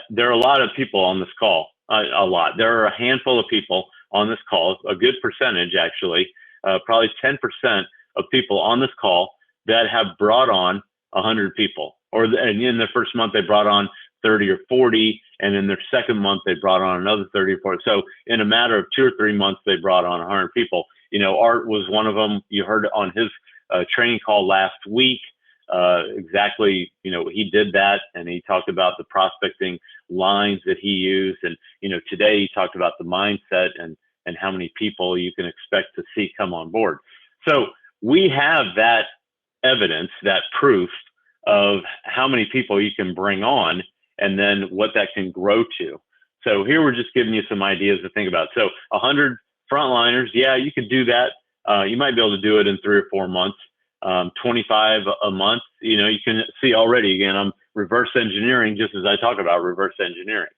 There are a lot of people on this call. A lot. There are a handful of people on this call, a good percentage actually, probably 10% of people on this call that have brought on 100 people, and in their first month they brought on 30 or 40, and in their second month they brought on another 30 or 40. So in a matter of 2 or 3 months they brought on 100 people. Art was one of them. You heard on his training call last week exactly, he did that, and he talked about the prospecting lines that he used, and today he talked about the mindset and how many people you can expect to see come on board. So we have that evidence, that proof of how many people you can bring on and then what that can grow to. So here we're just giving you some ideas to think about. So 100 frontliners, yeah, you could do that. You might be able to do it in 3 or 4 months. 25 a month, you can see already, again, I'm reverse engineering just as I talk about reverse engineering.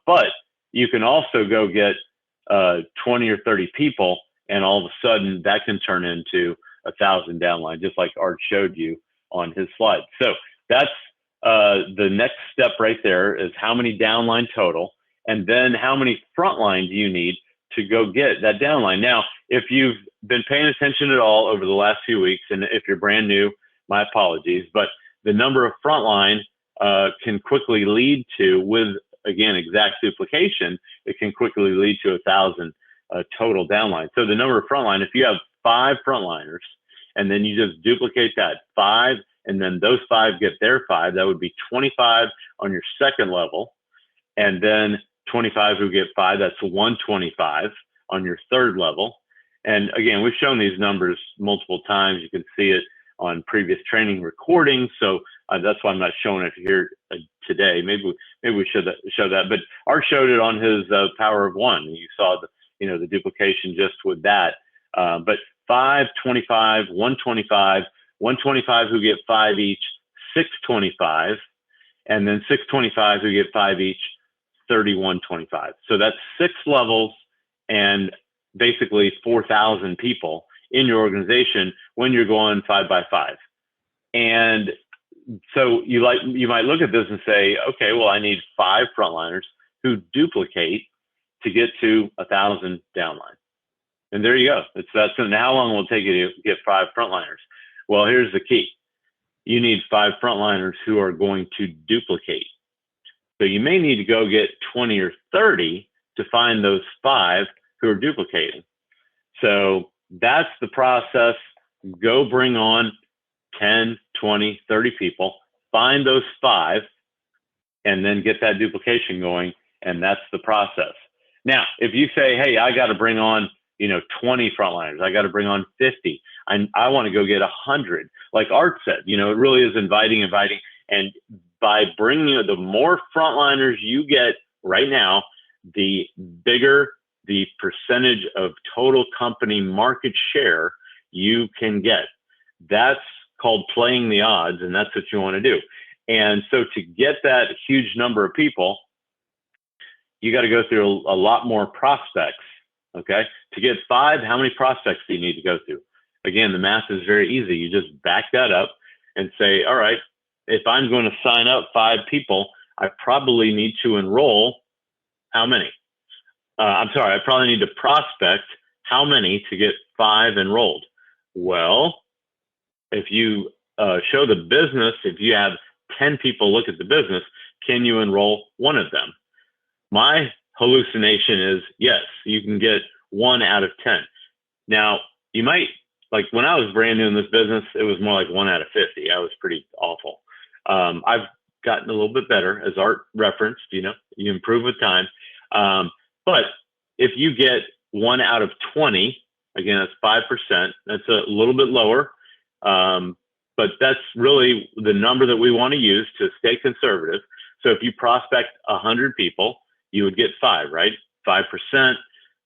But you can also go get 20 or 30 people, and all of a sudden that can turn into 1,000 downline, just like Art showed you on his slide. So that's the next step right there, is how many downline total, and then how many frontline do you need to go get that downline. Now, if you've been paying attention at all over the last few weeks, and if you're brand new, my apologies, but the number of frontline can quickly lead to, with again exact duplication, it can quickly lead to 1,000 total downline. So the number of frontline, if you have 5 frontliners, and then you just duplicate that 5, and then those 5 get their 5, that would be 25 on your second level, and then 25 who get 5, that's 125 on your third level. And again, we've shown these numbers multiple times. You can see it on previous training recordings. So that's why I'm not showing it here today. Maybe we should show that. But Art showed it on his power of 1. You saw the duplication just with that. But 5, 25, 125, 125 who get 5 each, 625, and then 625 who get 5 each, 3125. So that's 6 levels and basically 4,000 people in your organization when you're going 5 by 5. And so you might look at this and say, okay, well, I need 5 frontliners who duplicate to get to 1,000 downline. And there you go. How long will it take you to get 5 frontliners? Well, here's the key. You need 5 frontliners who are going to duplicate. So you may need to go get 20 or 30 to find those 5 who are duplicating. So that's the process. Go bring on 10, 20, 30 people, find those 5, and then get that duplication going. And that's the process. Now, if you say, hey, I got to bring on 20 frontliners, I got to bring on 50, I want to go get 100. Like Art said, it really is inviting. And by bringing the more frontliners you get right now, the bigger the percentage of total company market share you can get. That's called playing the odds, and that's what you want to do. And so to get that huge number of people, you got to go through a lot more prospects, okay? To get 5, how many prospects do you need to go through? Again, the math is very easy. You just back that up and say, all right, if I'm going to sign up 5 people, I probably need to enroll how many? I probably need to prospect how many to get 5 enrolled? Well, if you show the business, if you have 10 people look at the business, can you enroll 1 of them? My hallucination is yes, you can get 1 out of 10. Now, you might, like when I was brand new in this business, it was more like 1 out of 50. I was pretty awful. I've gotten a little bit better, as Art referenced, you improve with time. But if you get 1 out of 20, again, that's 5%. That's a little bit lower. But that's really the number that we want to use to stay conservative. So if you prospect 100 people, you would get 5, right? 5%.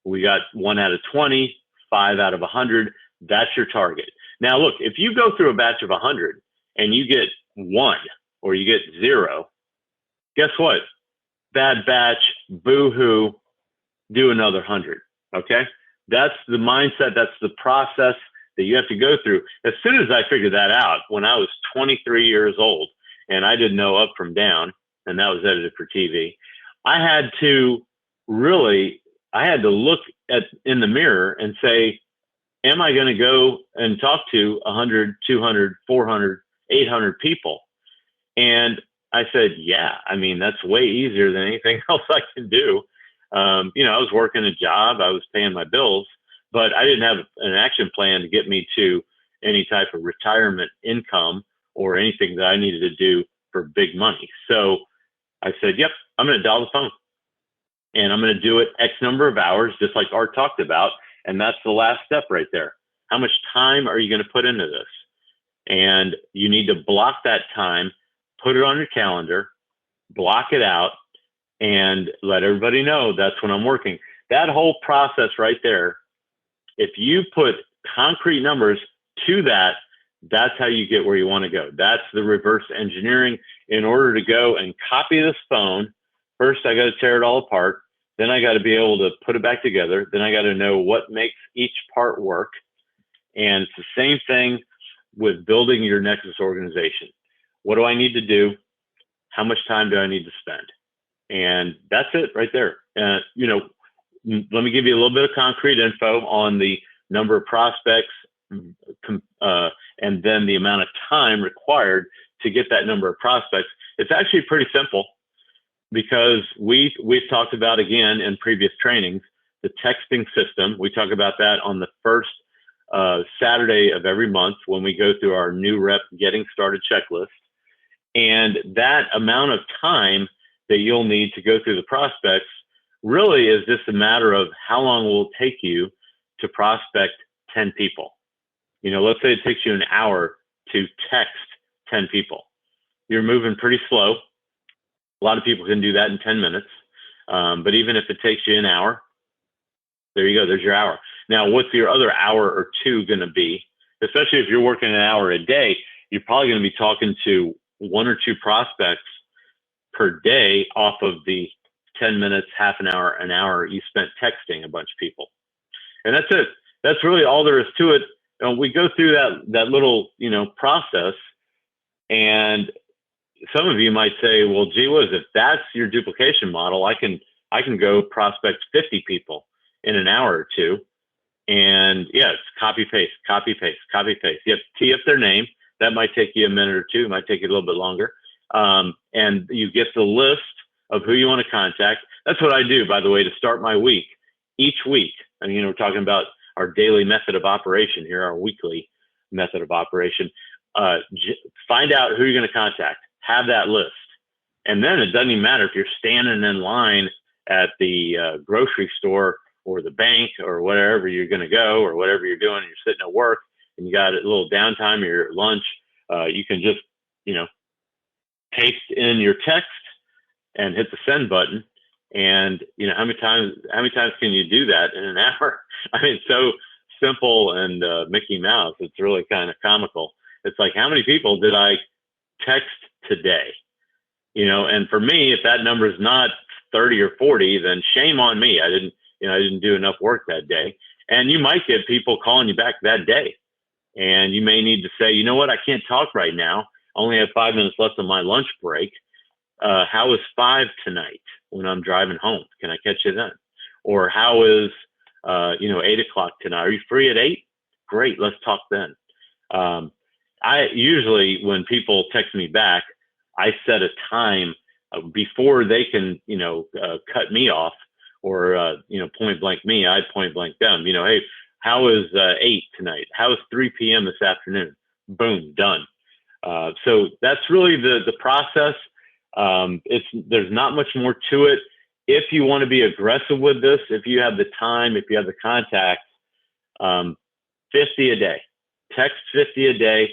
We got 1 out of 20, 5 out of 100. That's your target. Now, look, if you go through a batch of 100 and you get 1 or you get 0, guess what? Bad batch, boo-hoo, do another 100, okay? That's the mindset, that's the process that you have to go through. As soon as I figured that out, when I was 23 years old, and I didn't know up from down, and that was edited for TV, I had to look in the mirror and say, am I going to go and talk to 100, 200, 400, 800 people? And I said, yeah, that's way easier than anything else I can do. I was working a job, I was paying my bills, but I didn't have an action plan to get me to any type of retirement income or anything that I needed to do for big money. So I said, yep, I'm going to dial the phone and I'm going to do it X number of hours, just like Art talked about. And that's the last step right there. How much time are you going to put into this? And you need to block that time, put it on your calendar, block it out, and let everybody know that's when I'm working. That whole process right there, if you put concrete numbers to that, that's how you get where you want to go. That's the reverse engineering. In order to go and copy this phone, first I got to tear it all apart. Then I got to be able to put it back together. Then I got to know what makes each part work. And it's the same thing with building your Nexus organization. What do I need to do? How much time do I need to spend? And that's it right there. Let me give you a little bit of concrete info on the number of prospects, and then the amount of time required to get that number of prospects. It's actually pretty simple, because we've talked about, again, in previous trainings, the texting system. We talk about that on the first Saturday of every month when we go through our new rep getting started checklist. And that amount of time that you'll need to go through the prospects really is just a matter of how long will it take you to prospect 10 people. You know, let's say it takes you an hour to text 10 people. You're moving pretty slow. A lot of people can do that in 10 minutes. But even if it takes you an hour, there you go, there's your hour. Now, what's your other hour or two going to be? Especially if you're working an hour a day, you're probably going to be talking to 1 or 2 prospects per day off of the 10 minutes, half an hour you spent texting a bunch of people. And that's it. That's really all there is to it. And we go through that little, process, and some of you might say, well, gee whiz, if that's your duplication model, I can go prospect 50 people in an hour or two. And yeah, it's copy, paste, copy, paste, copy, paste. You have to tee up their name. That might take you a minute or two. It might take you a little bit longer. And you get the list of who you want to contact. That's what I do, by the way, to start my week. Each week, we're talking about our daily method of operation here, our weekly method of operation. Find out who you're going to contact. Have that list. And then it doesn't even matter if you're standing in line at the grocery store or the bank or wherever you're going to go, or whatever you're doing, and you're sitting at work and you got a little downtime or your lunch. You can just, paste in your text and hit the send button. And how many times can you do that in an hour? It's so simple and Mickey Mouse. It's really kind of comical. It's like, how many people did I text today? And for me, if that number is not 30 or 40, then shame on me. I didn't do enough work that day. And you might get people calling you back that day, and you may need to say, you know what, I can't talk right now. I only have 5 minutes left on my lunch break. How is 5 tonight when I'm driving home? Can I catch you then? Or how is 8 o'clock tonight? Are you free at 8? Great, let's talk then. I usually, when people text me back, I set a time before they can, cut me off or, point blank me. I point blank them. Hey, how is 8 tonight? How is 3 p.m. this afternoon? Boom, done. So that's really the process. There's not much more to it. If you want to be aggressive with this, if you have the time, if you have the contacts, 50 a day, text 50 a day,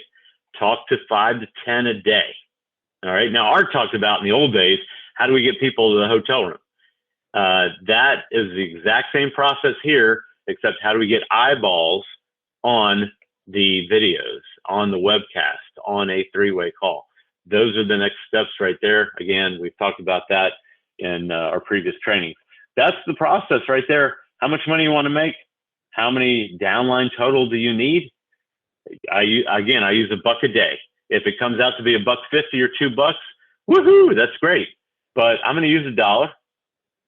talk to 5 to 10 a day. All right. Now, Art talked about in the old days, how do we get people to the hotel room? That is the exact same process here, except how do we get eyeballs on the videos, on the webcast, on a 3-way call? Those are the next steps right there. Again, we've talked about that in our previous trainings. That's the process right there. How much money you want to make? How many downline total do you need? I use $1 a day. If it comes out to be $1.50 or $2, woohoo, that's great. But I'm going to use $1.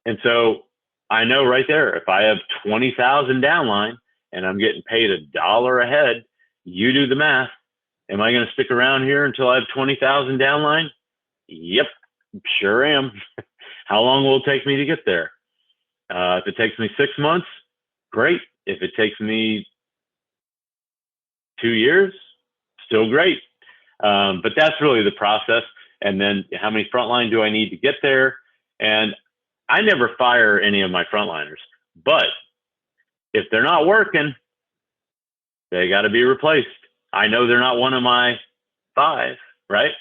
And so I know right there, if I have 20,000 downline and I'm getting paid $1 a head, you do the math. Am I going to stick around here until I have 20,000 downline? Yep, sure am. How long will it take me to get there? If it takes me 6 months, great. If it takes me 2 years, still great. But that's really the process. And then how many frontline do I need to get there? And I never fire any of my frontliners, but if they're not working, they got to be replaced. I know they're not one of my 5, right?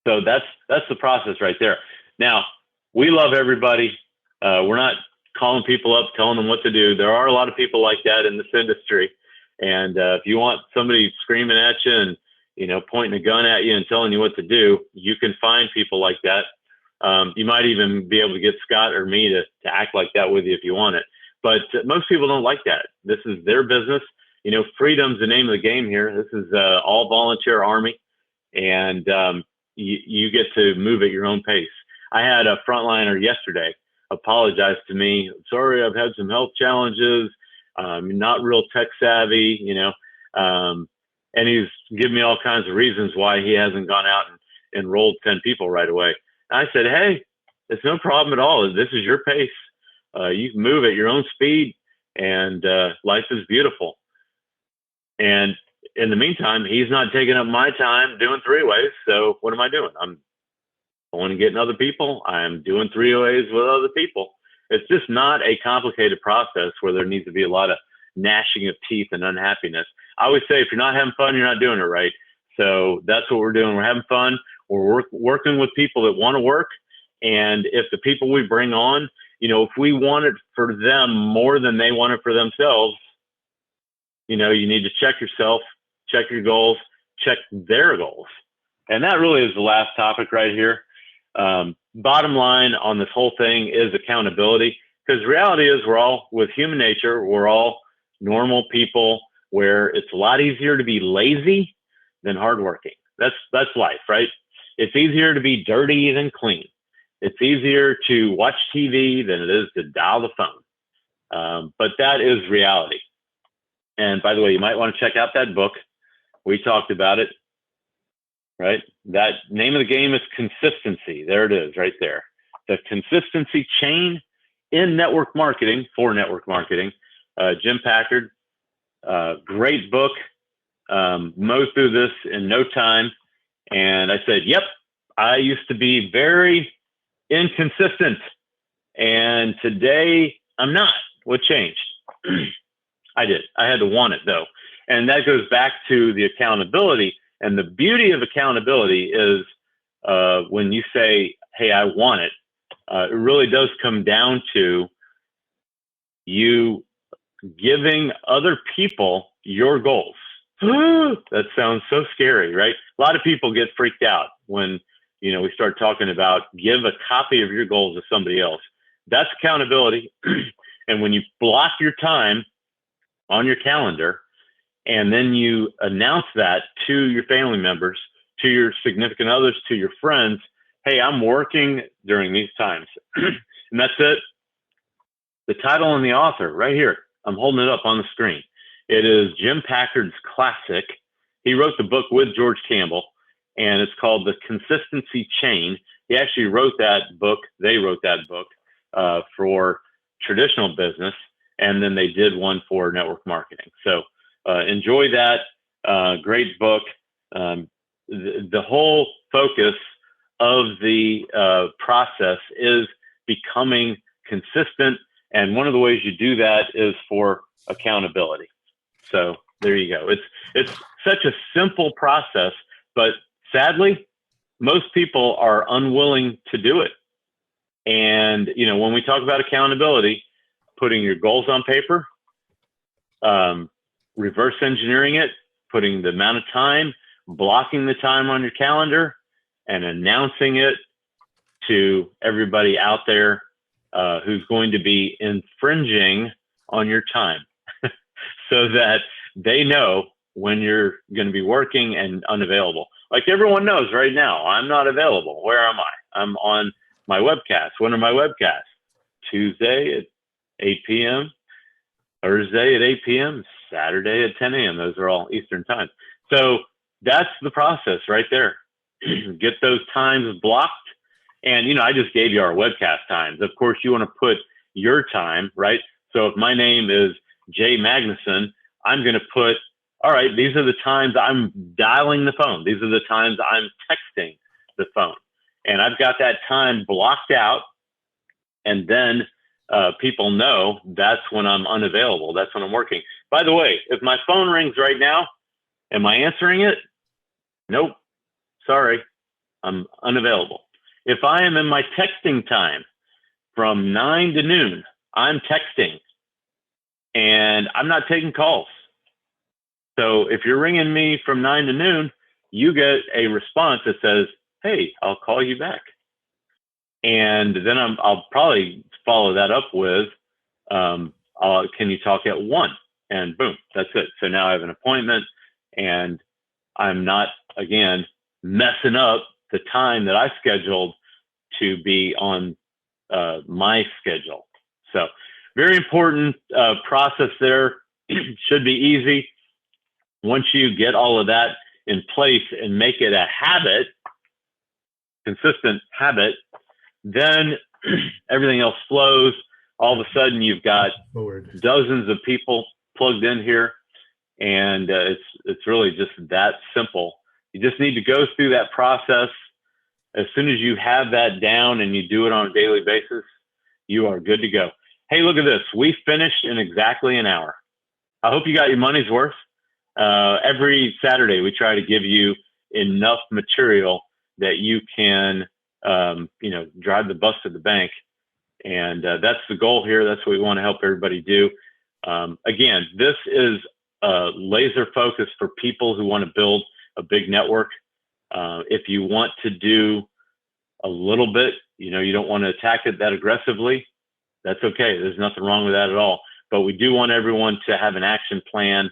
So that's the process right there. Now, we love everybody. We're not calling people up, telling them what to do. There are a lot of people like that in this industry. And if you want somebody screaming at you and, pointing a gun at you and telling you what to do, you can find people like that. You might even be able to get Scott or me to act like that with you if you want it. But most people don't like that. This is their business. Freedom's the name of the game here. This is all volunteer army, and you get to move at your own pace. I had a frontliner yesterday apologize to me. Sorry, I've had some health challenges. not real tech savvy, and he's given me all kinds of reasons why he hasn't gone out and enrolled 10 people right away. And I said, hey, it's no problem at all. This is your pace. You can move at your own speed, and life is beautiful. And in the meantime, he's not taking up my time doing three-ways. So what am I doing? I'm going and getting other people. I'm doing three-ways with other people. It's just not a complicated process where there needs to be a lot of gnashing of teeth and unhappiness. I always say, if you're not having fun, you're not doing it right. So that's what we're doing. We're having fun. We're working with people that want to work. And if the people we bring on, if we want it for them more than they want it for themselves, you need to check yourself, check your goals, check their goals. And that really is the last topic right here. Bottom line on this whole thing is accountability, because reality is we're all, with human nature, we're all normal people where it's a lot easier to be lazy than hardworking. That's life, right? It's easier to be dirty than clean. It's easier to watch TV than it is to dial the phone. But that is reality. And by the way, you might want to check out that book. We talked about it, right? That name of the game is consistency. There it is right there. The consistency chain in network marketing, for network marketing. Jim Packard, great book. Mowed through this in no time. And I said, yep, I used to be very inconsistent. And today I'm not. What changed? I did. I had to want it though. And that goes back to the accountability. And the beauty of accountability is when you say, hey, I want it, it really does come down to you giving other people your goals. That sounds so scary, right? A lot of people get freaked out when, we start talking about give a copy of your goals to somebody else. That's accountability. And when you block your time on your calendar, and then you announce that to your family members, to your significant others, to your friends, hey, I'm working during these times. And that's it. The title and the author right here. I'm holding it up on the screen. It is Jim Packard's classic. He wrote the book with George Campbell, and it's called The Consistency Chain. He actually wrote that book. They wrote that book for traditional business, and then they did one for network marketing. So enjoy that. Great book. The whole focus of the process is becoming consistent. And one of the ways you do that is for accountability. So there you go. It's such a simple process, but sadly, most people are unwilling to do it. And, when we talk about accountability, putting your goals on paper, reverse engineering it, putting the amount of time, blocking the time on your calendar, and announcing it to everybody out there who's going to be infringing on your time so that they know when you're going to be working and unavailable. Like everyone knows right now, I'm not available. Where am I? I'm on my webcast. When are my webcasts? Tuesday at 8 p.m., Thursday at 8 p.m., Saturday at 10 a.m. Those are all Eastern time. So that's the process right there. Get those times blocked. And, I just gave you our webcast times. Of course, you want to put your time, right? So if my name is Jay Magnuson, I'm going to put, all right, these are the times I'm dialing the phone. These are the times I'm texting the phone. And I've got that time blocked out. And then people know that's when I'm unavailable. That's when I'm working. By the way, if my phone rings right now, am I answering it? Nope. Sorry, I'm unavailable. If I am in my texting time from 9 to noon, I'm texting and I'm not taking calls. So if you're ringing me from 9 to noon, you get a response that says, hey, I'll call you back. And then I'll probably follow that up with, can you talk at 1? And boom, that's it. So now I have an appointment and I'm not, again, messing up the time that I scheduled to be on my schedule. So very important process there. Should be easy. Once you get all of that in place and make it a habit, consistent habit, then everything else flows. All of a sudden, you've got dozens of people plugged in here, and it's really just that simple. You just need to go through that process. As soon as you have that down and you do it on a daily basis, you are good to go. Hey, look at this. We finished in exactly an hour. I hope you got your money's worth. Every Saturday, we try to give you enough material that you can, drive the bus to the bank. And that's the goal here. That's what we want to help everybody do. Again, this is laser focused for people who want to build a big network. If you want to do a little bit, you don't want to attack it that aggressively, that's okay. There's nothing wrong with that at all. But we do want everyone to have an action plan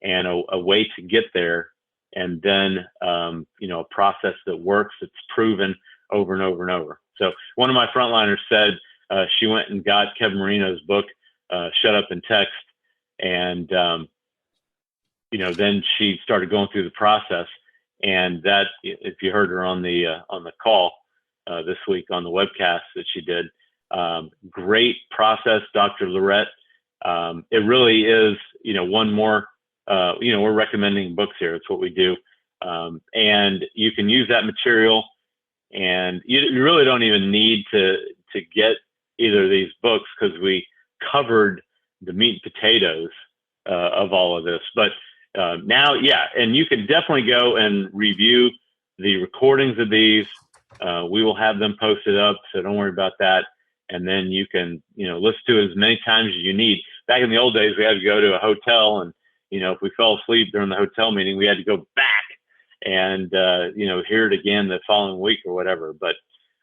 and a way to get there. And then, a process that works, that's proven over and over and over. So one of my frontliners said she went and got Kevin Marino's book, Shut Up and Text. And, then she started going through the process. And that, if you heard her on the call this week on the webcast that she did, great process, Dr. Lorette. It really is, one more, we're recommending books here. It's what we do. And you can use that material, and you really don't even need to get either of these books, because we covered the meat and potatoes of all of this. But now, yeah, and you can definitely go and review the recordings of these. We will have them posted up, so don't worry about that. And then you can, listen to it as many times as you need. Back in the old days, we had to go to a hotel, and, if we fell asleep during the hotel meeting, we had to go back and, hear it again the following week or whatever. But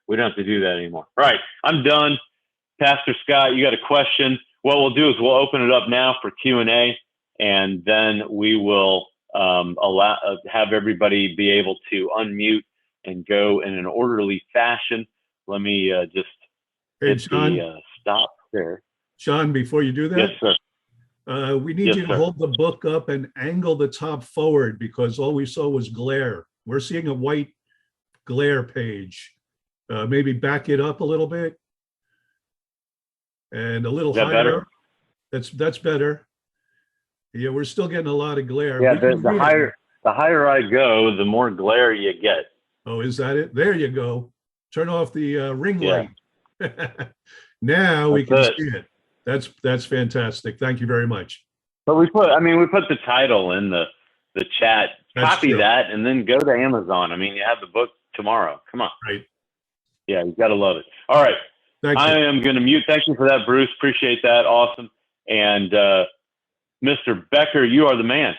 we don't have to do that anymore. All right, I'm done. Pastor Scott, you got a question? What we'll do is we'll open it up now for Q&A, and then we will have everybody be able to unmute and go in an orderly fashion. Let me just hit the stop there.
Sean, before you do that,
yes, sir.
We need you to hold the book up and angle the top forward, because all we saw was glare. We're seeing a white glare page. Maybe back it up a little bit and a little higher.
Better?
That's better. Yeah, we're still getting a lot of glare.
Yeah, the higher I go, the more glare you get.
Oh, is that it? There you go. Turn off the ring light. Now we can see it. That's fantastic. Thank you very much.
But we put the title in the chat. Copy that and then go to Amazon. You have the book tomorrow. Come on.
Right.
Yeah, you got to love it. All right.
Thank you.
I am going to mute. Thank you for that, Bruce. Appreciate that. Awesome. And Mr. Becker, you are the man.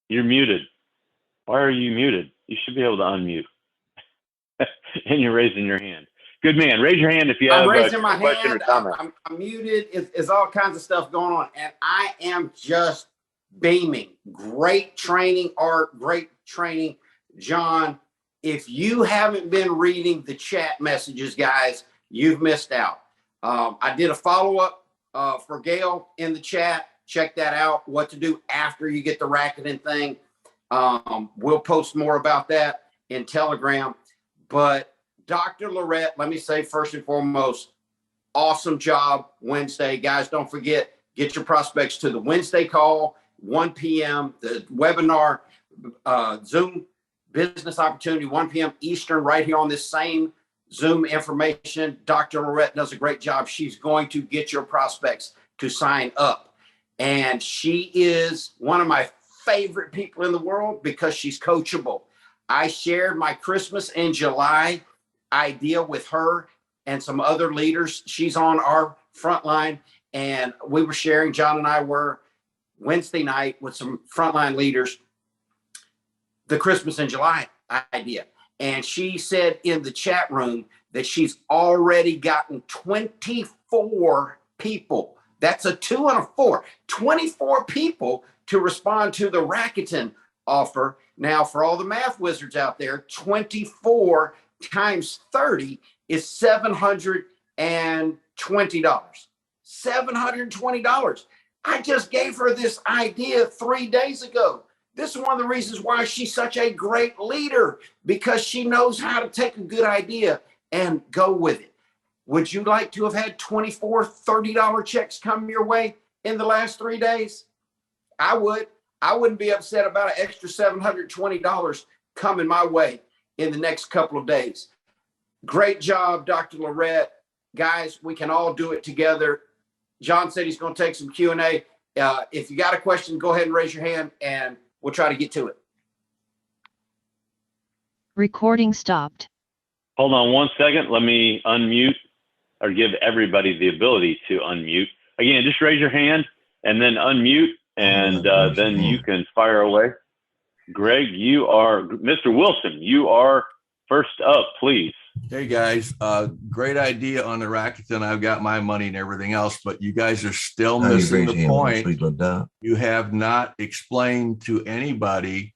You're muted. Why are you muted? You should be able to unmute. And you're raising your hand. Good man. Raise your hand if you have a question or comment.
I'm muted. It's all kinds of stuff going on. And I am just beaming. Great training, Art. Great training, John. If you haven't been reading the chat messages, guys, you've missed out. I did a follow-up for Gail in the chat. Check that out. What to do after you get the racketing thing. We'll post more about that in Telegram. But Dr. Lorette, let me say first and foremost, awesome job Wednesday. Guys, don't forget, get your prospects to the Wednesday call, 1 p.m., the webinar, Zoom business opportunity, 1 p.m. Eastern, right here on this same Zoom information. Dr. Lorette does a great job. She's going to get your prospects to sign up. And she is one of my favorite people in the world because she's coachable. I shared my Christmas in July idea with her and some other leaders. She's on our front line, and we were sharing, John and I were Wednesday night with some frontline leaders, the Christmas in July idea. And she said in the chat room that she's already gotten 24 people. That's a 2 and a 4, 24 people to respond to the Rakuten offer. Now, for all the math wizards out there, 24 times 30 is 750 $720. I just gave her this idea 3 days ago. This is one of the reasons why she's such a great leader, because she knows how to take a good idea and go with it. Would you like to have had 24 $30 checks come your way in the last 3 days? I would. I wouldn't be upset about an extra $720 coming my way in the next couple of days. Great job, Dr. Lorette. Guys, we can all do it together. John said he's going to take some Q&A. If you got a question, go ahead and raise your hand and we'll try to get to it.
Recording stopped.
Hold on one second. Let me unmute, or give everybody the ability to unmute. Again, just raise your hand and then unmute, and then you can fire away. Greg, you are, Mr. Wilson, you are first up, please.
Hey guys, great idea on the Rakuten. I've got my money and everything else, but you guys are still missing the point. You have not explained to anybody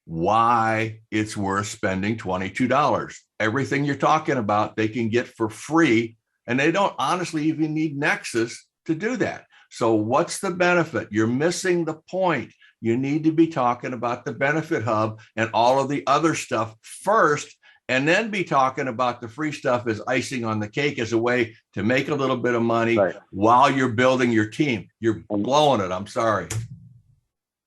why it's worth spending $22. Everything you're talking about, they can get for free, and they don't honestly even need Nexus to do that. So what's the benefit? You're missing the point. You need to be talking about the benefit hub and all of the other stuff first, and then be talking about the free stuff as icing on the cake, as a way to make a little bit of money while you're building your team. You're blowing it. I'm sorry.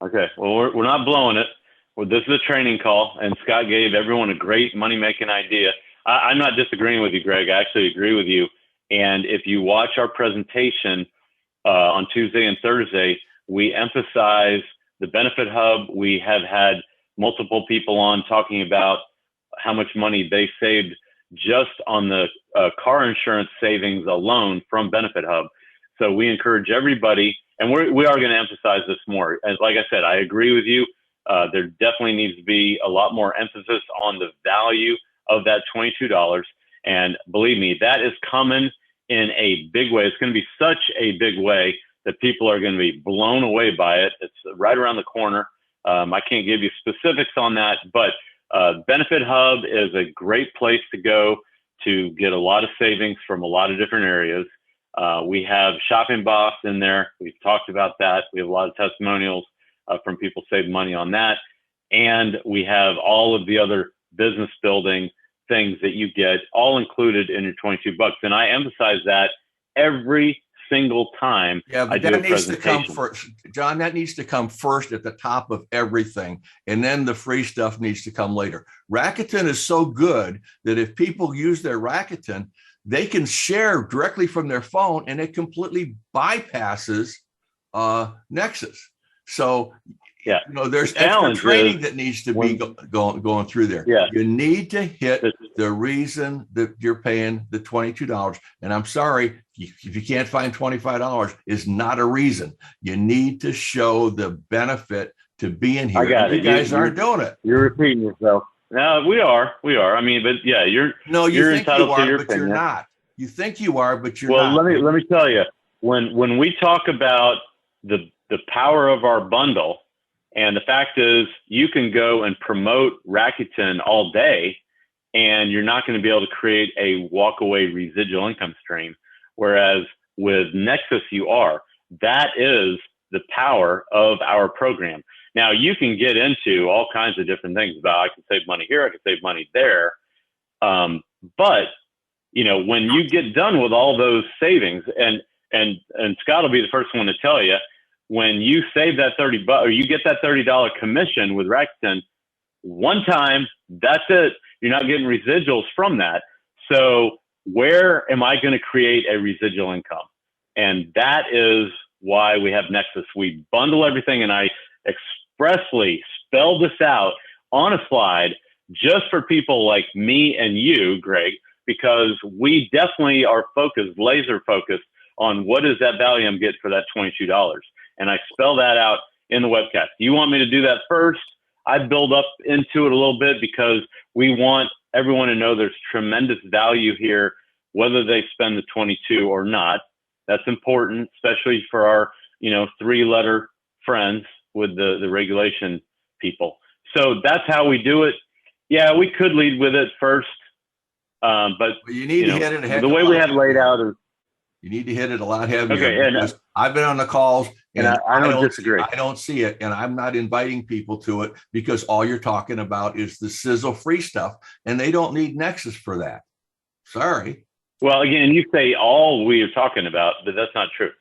Okay. Well, we're not blowing it. Well, this is a training call, and Scott gave everyone a great money-making idea. I'm not disagreeing with you, Greg. I actually agree with you. And if you watch our presentation on Tuesday and Thursday, we emphasize the benefit hub. We have had multiple people on talking about how much money they saved just on the car insurance savings alone from Benefit Hub. So we encourage everybody, and we are going to emphasize this more. As like I said, I agree with you. There definitely needs to be a lot more emphasis on the value of that $22. And believe me, that is coming in a big way. It's going to be such a big way that people are going to be blown away by it. It's right around the corner. I can't give you specifics on that, but Benefit Hub is a great place to go to get a lot of savings from a lot of different areas. We have Shopping Box in there. We've talked about that. We have a lot of testimonials from people saving money on that. And we have all of the other business building things that you get all included in your $22. And I emphasize that every single time.
Yeah, but that needs to come first, John. That needs to come first at the top of everything, and then the free stuff needs to come later. Rakuten is so good that if people use their Rakuten, they can share directly from their phone, and it completely bypasses Nexus. So, yeah, you know, there's extra training that needs to be going through there.
Yeah,
you need to hit the reason that you're paying the $22. And I'm sorry, if you can't find $25, is not a reason. You need to show the benefit to being here.
I got it.
You guys aren't doing it.
You're repeating yourself. No, we are. I mean, but yeah, you're entitled to your opinion.
You're not. You think you are, but you're
not.
Well,
let me tell you, when we talk about the power of our bundle, and the fact is, you can go and promote Rakuten all day, and you're not going to be able to create a walkaway residual income stream. Whereas with Nexus, you are. That is the power of our program. Now, you can get into all kinds of different things about, I can save money here, I can save money there. But, you know, when you get done with all those savings, and Scott will be the first one to tell you, when you save that $30 or you get that $30 commission with Rakuten one time, that's it. You're not getting residuals from that. So where am I going to create a residual income? And that is why we have Nexus. We bundle everything, and I expressly spell this out on a slide just for people like me and you, Greg, because we definitely are focused, laser focused on what is that value I'm getting for that $22. And I spell that out in the webcast. You want me to do that first? I build up into it a little bit because we want everyone to know there's tremendous value here, whether they spend the 22 or not. That's important, especially for our, 3-letter friends with the regulation people. So that's how we do it. Yeah, we could lead with it first, But
you need to hit it
the way we have laid out is,
you need to hit it a lot heavier.
Okay, and
because I've been on the calls
and I don't disagree.
I don't see it, and I'm not inviting people to it because all you're talking about is the sizzle-free stuff, and they don't need Nexus for that. Sorry.
Well, again, you say all we are talking about, but that's not true.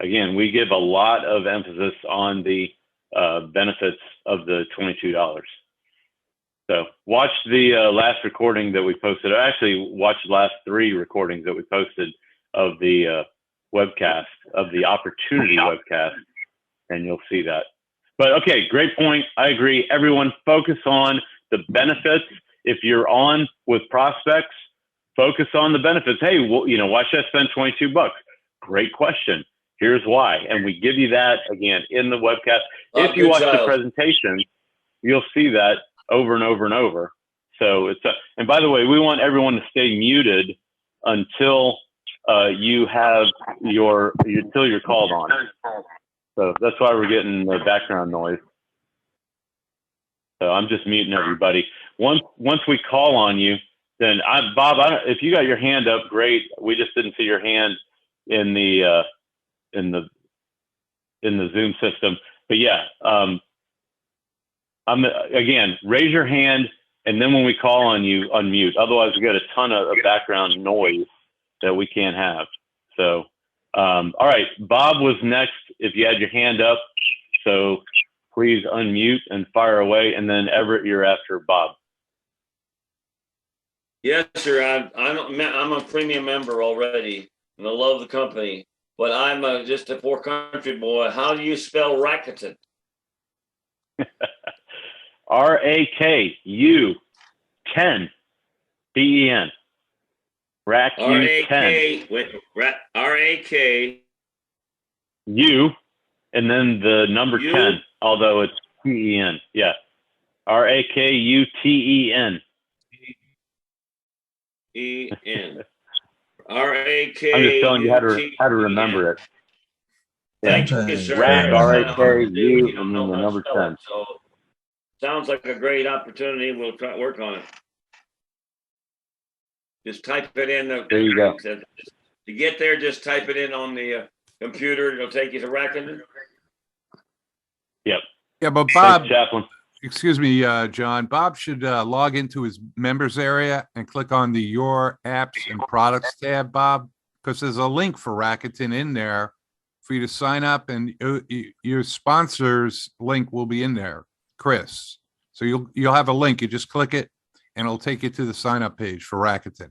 Again, we give a lot of emphasis on the benefits of the $22. So watch the last recording that we posted. Actually, watch the last 3 recordings that we posted of the webcast, of the opportunity webcast, and you'll see that. But okay, great point. I agree. Everyone focus on the benefits. If you're on with prospects, focus on the benefits. Hey, well, why should I spend $22? Great question. Here's why. And we give you that again in the webcast. If you watch the presentation, you'll see that over and over and over. So and by the way, we want everyone to stay muted until until you're called on. So that's why we're getting the background noise. So I'm just muting everybody. Once we call on you, then Bob, if you got your hand up, great. We just didn't see your hand in the Zoom system. But yeah, again, raise your hand, and then when we call on you, unmute. Otherwise, we got a ton of background noise that we can't have. So, all right, Bob was next. If you had your hand up, so please unmute and fire away. And then Everett, you're after Bob.
Yes, sir. I'm a premium member already, and I love the company. But I'm just a poor country boy. How do you spell Rakuten?
RAKU10 BEN.
RAK. RAK.
U, and then the number 10, although it's TEN. Yeah. RAKUTEN.
EN. RAK.
I'm just telling you how to remember it.
Thank you, sir.
RAKU and then the number 10.
So sounds like a great opportunity. We'll try to work on it. Just type it in.
There you go.
To get there, just type it in on the computer. It'll take you to Rakuten.
Yep.
Yeah, but Bob,
Chaplain.
excuse me, John, Bob should log into his members area and click on the Your Apps and Products tab, Bob, because there's a link for Rakuten in there for you to sign up, and your sponsors link will be in there, Chris. So you'll have a link. You just click it, and it'll take you to the sign up page for Rakuten.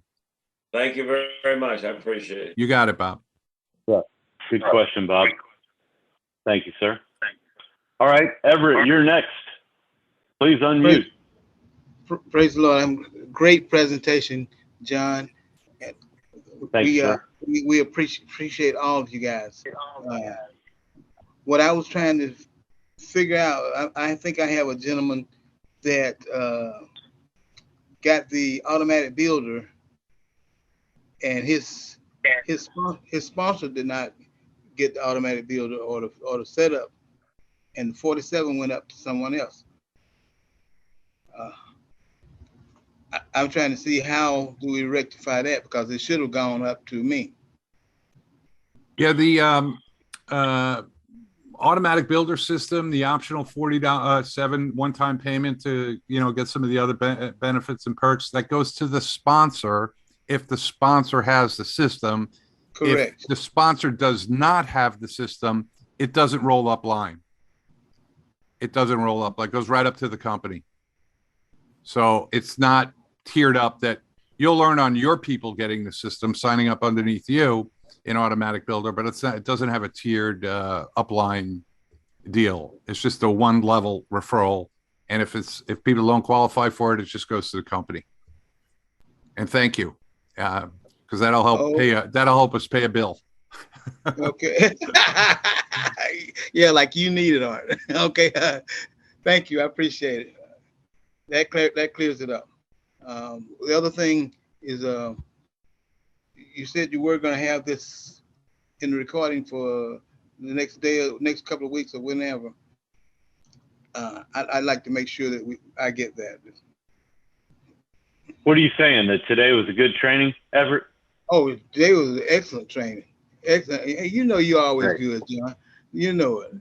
Thank you very, very much. I appreciate it.
You got it, Bob.
Yeah. Good question, Bob. Thank you, sir. All right, Everett, you're next. Please unmute.
Praise the Lord. Great presentation, John.
Thanks, sir.
We appreciate all of you guys. What I was trying to figure out, I think I have a gentleman that got the automatic builder, and his sponsor did not get the automatic builder or the setup, and 47 went up to someone else. I'm trying to see how do we rectify that, because it should have gone up to me.
Yeah, the automatic builder system, the optional $47 one-time payment to get some of the other benefits and perks, that goes to the sponsor if the sponsor has the system.
Correct.
If the sponsor does not have the system, it doesn't roll up line. It doesn't roll up, like, goes right up to the company. So it's not tiered up that you'll learn on your people getting the system, signing up underneath you in automatic builder, but it doesn't have a tiered upline deal. It's just a one level referral. And if people don't qualify for it, it just goes to the company. And thank you. Because that'll help us pay a bill.
Okay. Yeah, like you need it on it. Okay. Thank you. I appreciate it. That clears it up. The other thing is, you said you were going to have this in the recording for the next couple of weeks or whenever. I'd like to make sure that I get that.
What are you saying? That today was a good training, Everett?
Oh, today was excellent training. Excellent. You know you're always
Great.
good, John. You know it.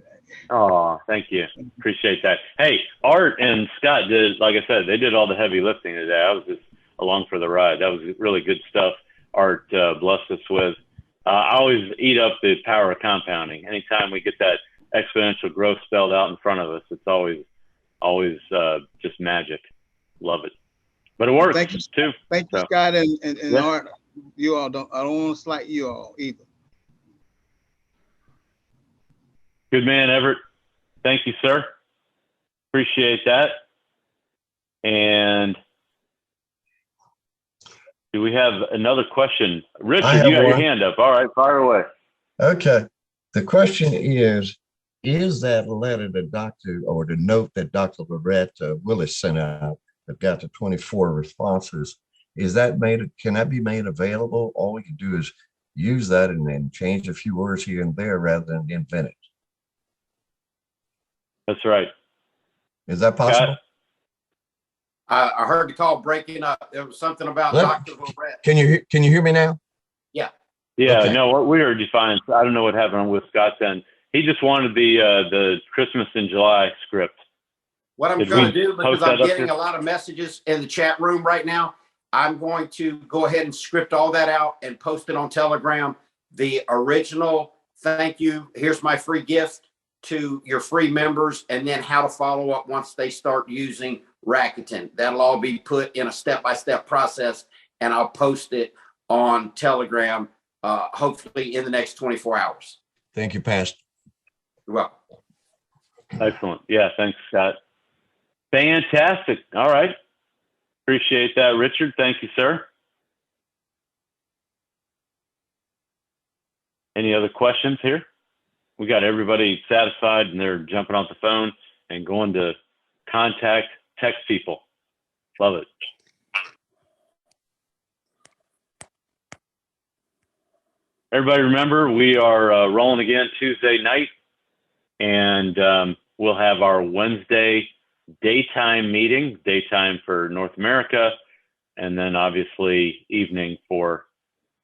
Oh, thank you. Appreciate that. Hey, Art and Scott did, like I said, they did all the heavy lifting today. I was just along for the ride. That was really good stuff Art blessed us with. I always eat up the power of compounding. Anytime we get that exponential growth spelled out in front of us, it's always just magic. Love it. But it works
Thank you,
too.
Thank you,
So,
Scott and
yeah.
Art. You all don't. I don't want to slight you all either.
Good man, Everett. Thank you, sir. Appreciate that. And do we have another question? Richard, you got your hand up. All right, fire away.
Okay. The question is that letter that the note that Dr. Loretta Willis sent out that got the 24 responses, can that be made available? All we can do is use that and then change a few words here and there rather than invent it.
That's right.
Is that possible?
I heard the call breaking up. There was something about Dr. Lorette.
Can you hear me now?
Yeah.
Yeah,
Okay.
no, we heard you fine. I don't know what happened with Scott then. He just wanted the Christmas in July script.
What I'm
Did
going to
we
do, because
post that
I'm
up
getting
here?
a lot of messages in the chat room right now, I'm going to go ahead and script all that out and post it on Telegram. The original thank you, here's my free gift to your free members, and then how to follow up once they start using Rakuten. That'll all be put in a step-by-step process, and I'll post it on Telegram, hopefully in the next 24 hours.
Thank you, Pastor.
You're welcome.
Excellent. Yeah, thanks, Scott. Fantastic. All right. Appreciate that, Richard. Thank you, sir. Any other questions here? We got everybody satisfied and they're jumping off the phone and going to text people. Love it. Everybody remember, we are rolling again Tuesday night, and we'll have our Wednesday daytime meeting, daytime for North America, and then obviously evening for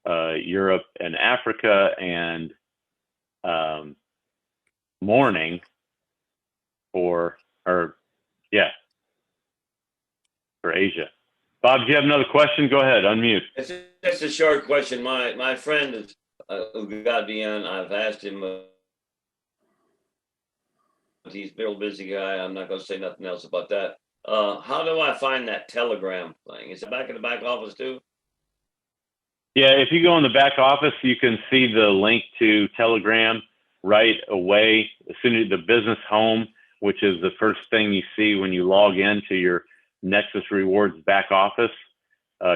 Europe and Africa, and morning for Asia. Bob, do you have another question? Go ahead, unmute.
It's just a short question. My friend is who got me on. I've asked him. He's a real busy guy. I'm not going to say nothing else about that. How do I find that Telegram thing? Is it back in the back office too?
Yeah, if you go in the back office, you can see the link to Telegram right away. As soon as the business home, which is the first thing you see when you log into your Nexus Rewards back office,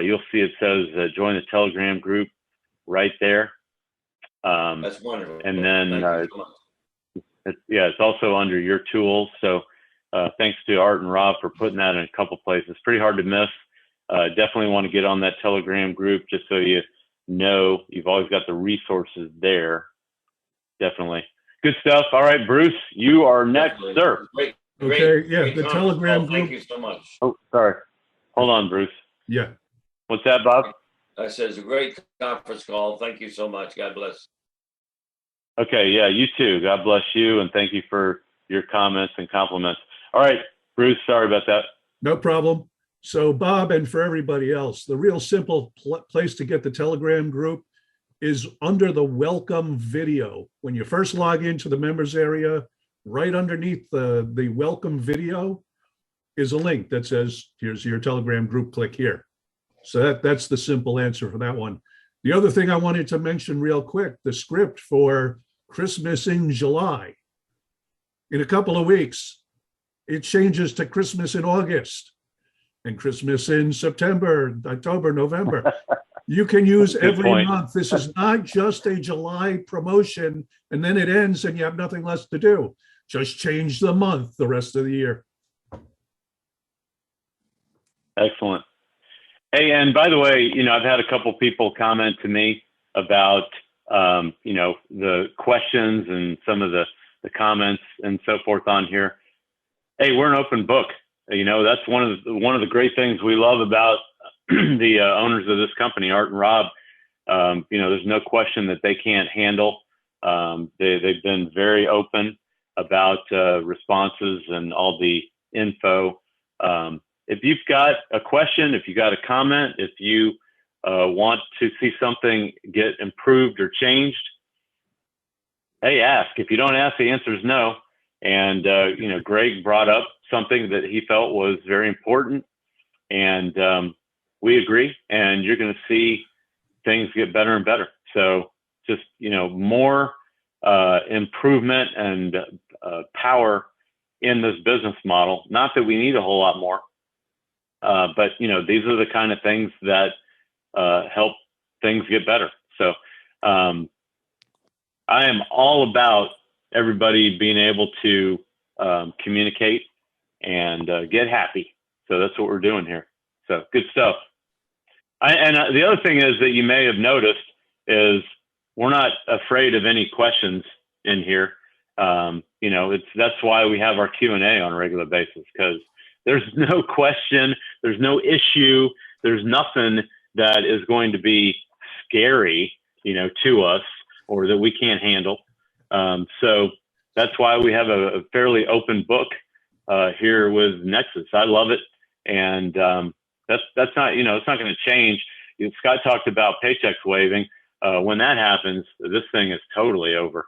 you'll see it says join the Telegram group right there.
That's wonderful.
And then, it's also under your tools. So thanks to Art and Rob for putting that in a couple places. It's pretty hard to miss. Definitely want to get on that Telegram group just so you know you've always got the resources there. Definitely. Good stuff. All right, Bruce, you are next, sir.
Great.
Okay, yeah,
Great
the
conference
Telegram
call.
group.
Thank you so much.
Oh, sorry. Hold on, Bruce.
Yeah.
What's that, Bob?
I said it's a great conference call. Thank you so much. God bless.
Okay, yeah, you too. God bless you, and thank you for your comments and compliments. All right, Bruce, sorry about that.
No problem. So Bob, and for everybody else, the real simple place to get the Telegram group is under the welcome video. When you first log into the members area, right underneath the welcome video is a link that says, here's your Telegram group, click here. So that's the simple answer for that one. The other thing I wanted to mention real quick, the script for Christmas in July. In a couple of weeks, it changes to Christmas in August and Christmas in September, October, November. You can use every month. This is not just a July promotion and then it ends and you have nothing less to do. Just change the month the rest of the year.
Excellent. Hey, and by the way, I've had a couple people comment to me about, the questions and some of the comments and so forth on here. Hey, we're an open book. That's one of the great things we love about the owners of this company, Art and Rob, there's no question that they can't handle. They've been very open about responses and all the info. If you've got a question, if you got a comment, if you want to see something get improved or changed, hey, ask. If you don't ask, the answer is no. And, Greg brought up something that he felt was very important. And we agree. And you're going to see things get better and better. So just, more improvement and power in this business model. Not that we need a whole lot more, but, these are the kind of things that help things get better. So I am all about everybody being able to communicate and get happy. So that's what we're doing here. So good stuff. The other thing is that you may have noticed is we're not afraid of any questions in here. That's why we have our Q&A on a regular basis, because there's no question, there's no issue, there's nothing that is going to be scary, to us or that we can't handle. So that's why we have a fairly open book here with Nexus. I love it. And that's not, it's not going to change. Scott talked about paychecks waiving. When that happens, this thing is totally over.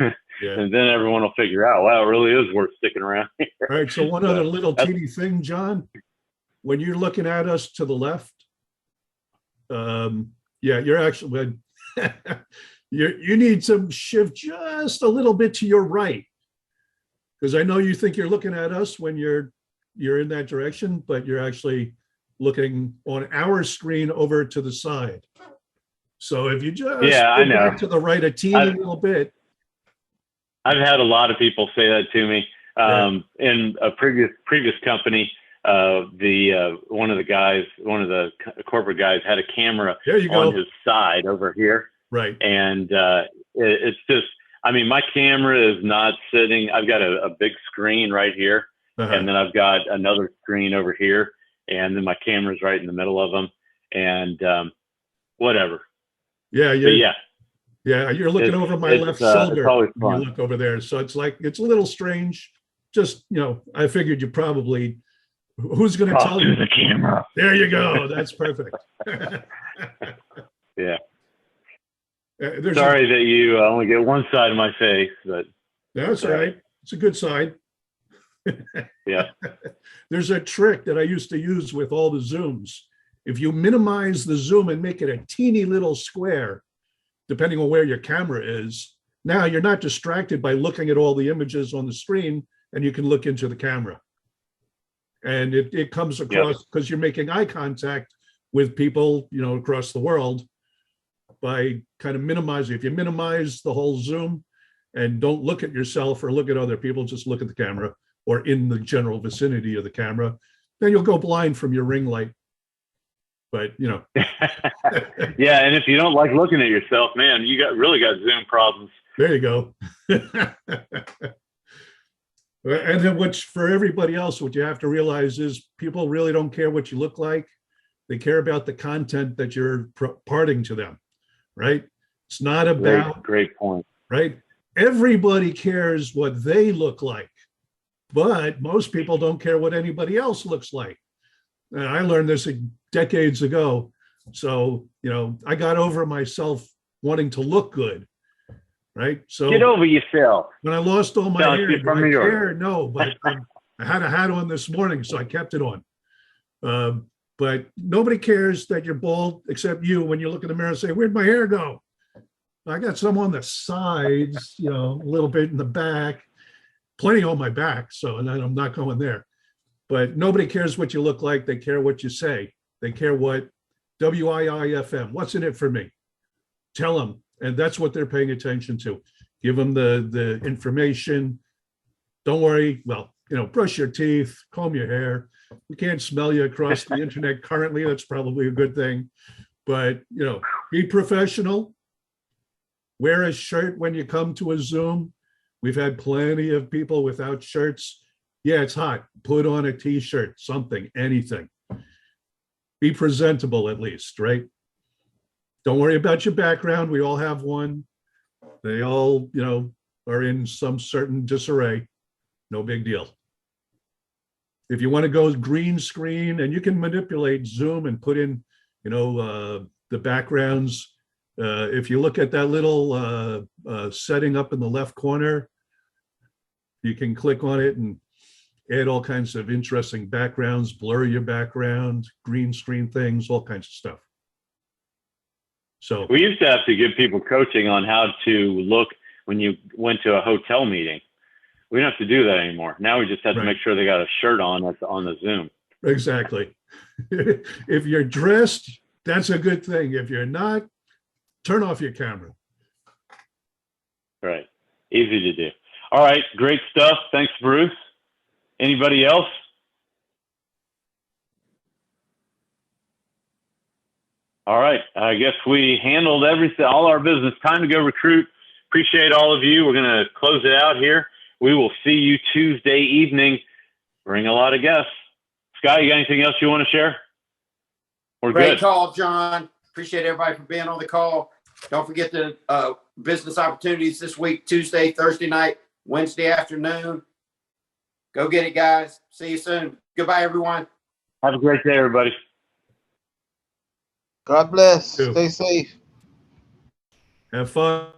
Yeah.
And then everyone will figure out, wow, it really is worth sticking around here.
All right. So one other little teeny thing, John, when you're looking at us to the left, you're actually, you need to shift just a little bit to your right. Because I know you think you're looking at us when you're in that direction, but you're actually looking on our screen over to the side. So if you just
I know.
back to the right a teeny little bit.
I've had a lot of people say that to me. In a previous company, one of the corporate guys had a camera on his side over here.
Right.
And it's just, my camera is not sitting. I've got a big screen right here. And then I've got another screen over here. And then my camera's right in the middle of them. And whatever.
Yeah. You're looking over my left shoulder when you look over there. So it's a little strange. Just, I figured you probably, who's going to tell you?
The camera.
There you go. That's perfect.
Yeah. Sorry that you only get one side of my face, but
that's all right. It's a good side.
Yeah.
There's a trick that I used to use with all the Zooms. If you minimize the zoom and make it a teeny little square, depending on where your camera is, now you're not distracted by looking at all the images on the screen, and you can look into the camera. And it comes across because you're making eye contact with people, across the world by kind of minimizing. If you minimize the whole zoom and don't look at yourself or look at other people, just look at the camera or in the general vicinity of the camera, then you'll go blind from your ring light. But,
Yeah. And if you don't like looking at yourself, man, you really got Zoom problems.
There you go. And then for everybody else, what you have to realize is people really don't care what you look like. They care about the content that you're parting to them, right? It's not about.
Great point.
Right? Everybody cares what they look like, but most people don't care what anybody else looks like. And I learned this decades ago. So, I got over myself wanting to look good. Right. So
get over yourself.
When I lost all my hair, did I care? No, but I had a hat on this morning, so I kept it on. But nobody cares that you're bald except you when you look in the mirror and say, where'd my hair go? I got some on the sides, a little bit in the back, plenty on my back. So, and I'm not going there. But nobody cares what you look like. They care what you say. They care what WIIFM, what's in it for me? Tell them. And that's what they're paying attention to. Give them the information. Don't worry. Well, brush your teeth, comb your hair. We can't smell you across the internet currently. That's probably a good thing. But, be professional. Wear a shirt when you come to a Zoom. We've had plenty of people without shirts. Yeah, it's hot. Put on a t-shirt, something, anything. be presentable at least, right? Don't worry about your background. We all have one. They all, are in some certain disarray. No big deal. If you want to go green screen, and you can manipulate Zoom and put in, the backgrounds. If you look at that little setting up in the left corner, you can click on it and add all kinds of interesting backgrounds, blur your background, green screen things, all kinds of stuff. So
we used to have to give people coaching on how to look when you went to a hotel meeting. We don't have to do that anymore. Now we just have to make sure they got a shirt on that's on the Zoom.
Exactly. If you're dressed, that's a good thing. If you're not, turn off your camera.
Right. Easy to do. All right. Great stuff. Thanks, Bruce. Anybody else? All right. I guess we handled everything, all our business. Time to go recruit. Appreciate all of you. We're going to close it out here. We will see you Tuesday evening. Bring a lot of guests. Scott, you got anything else you want to share? We're
Great
good.
call, John. Appreciate everybody for being on the call. Don't forget the business opportunities this week, Tuesday, Thursday night, Wednesday afternoon. Go get it, guys. See you soon. Goodbye, everyone.
Have a great day, everybody.
God bless.
You too.
Stay safe.
Have fun.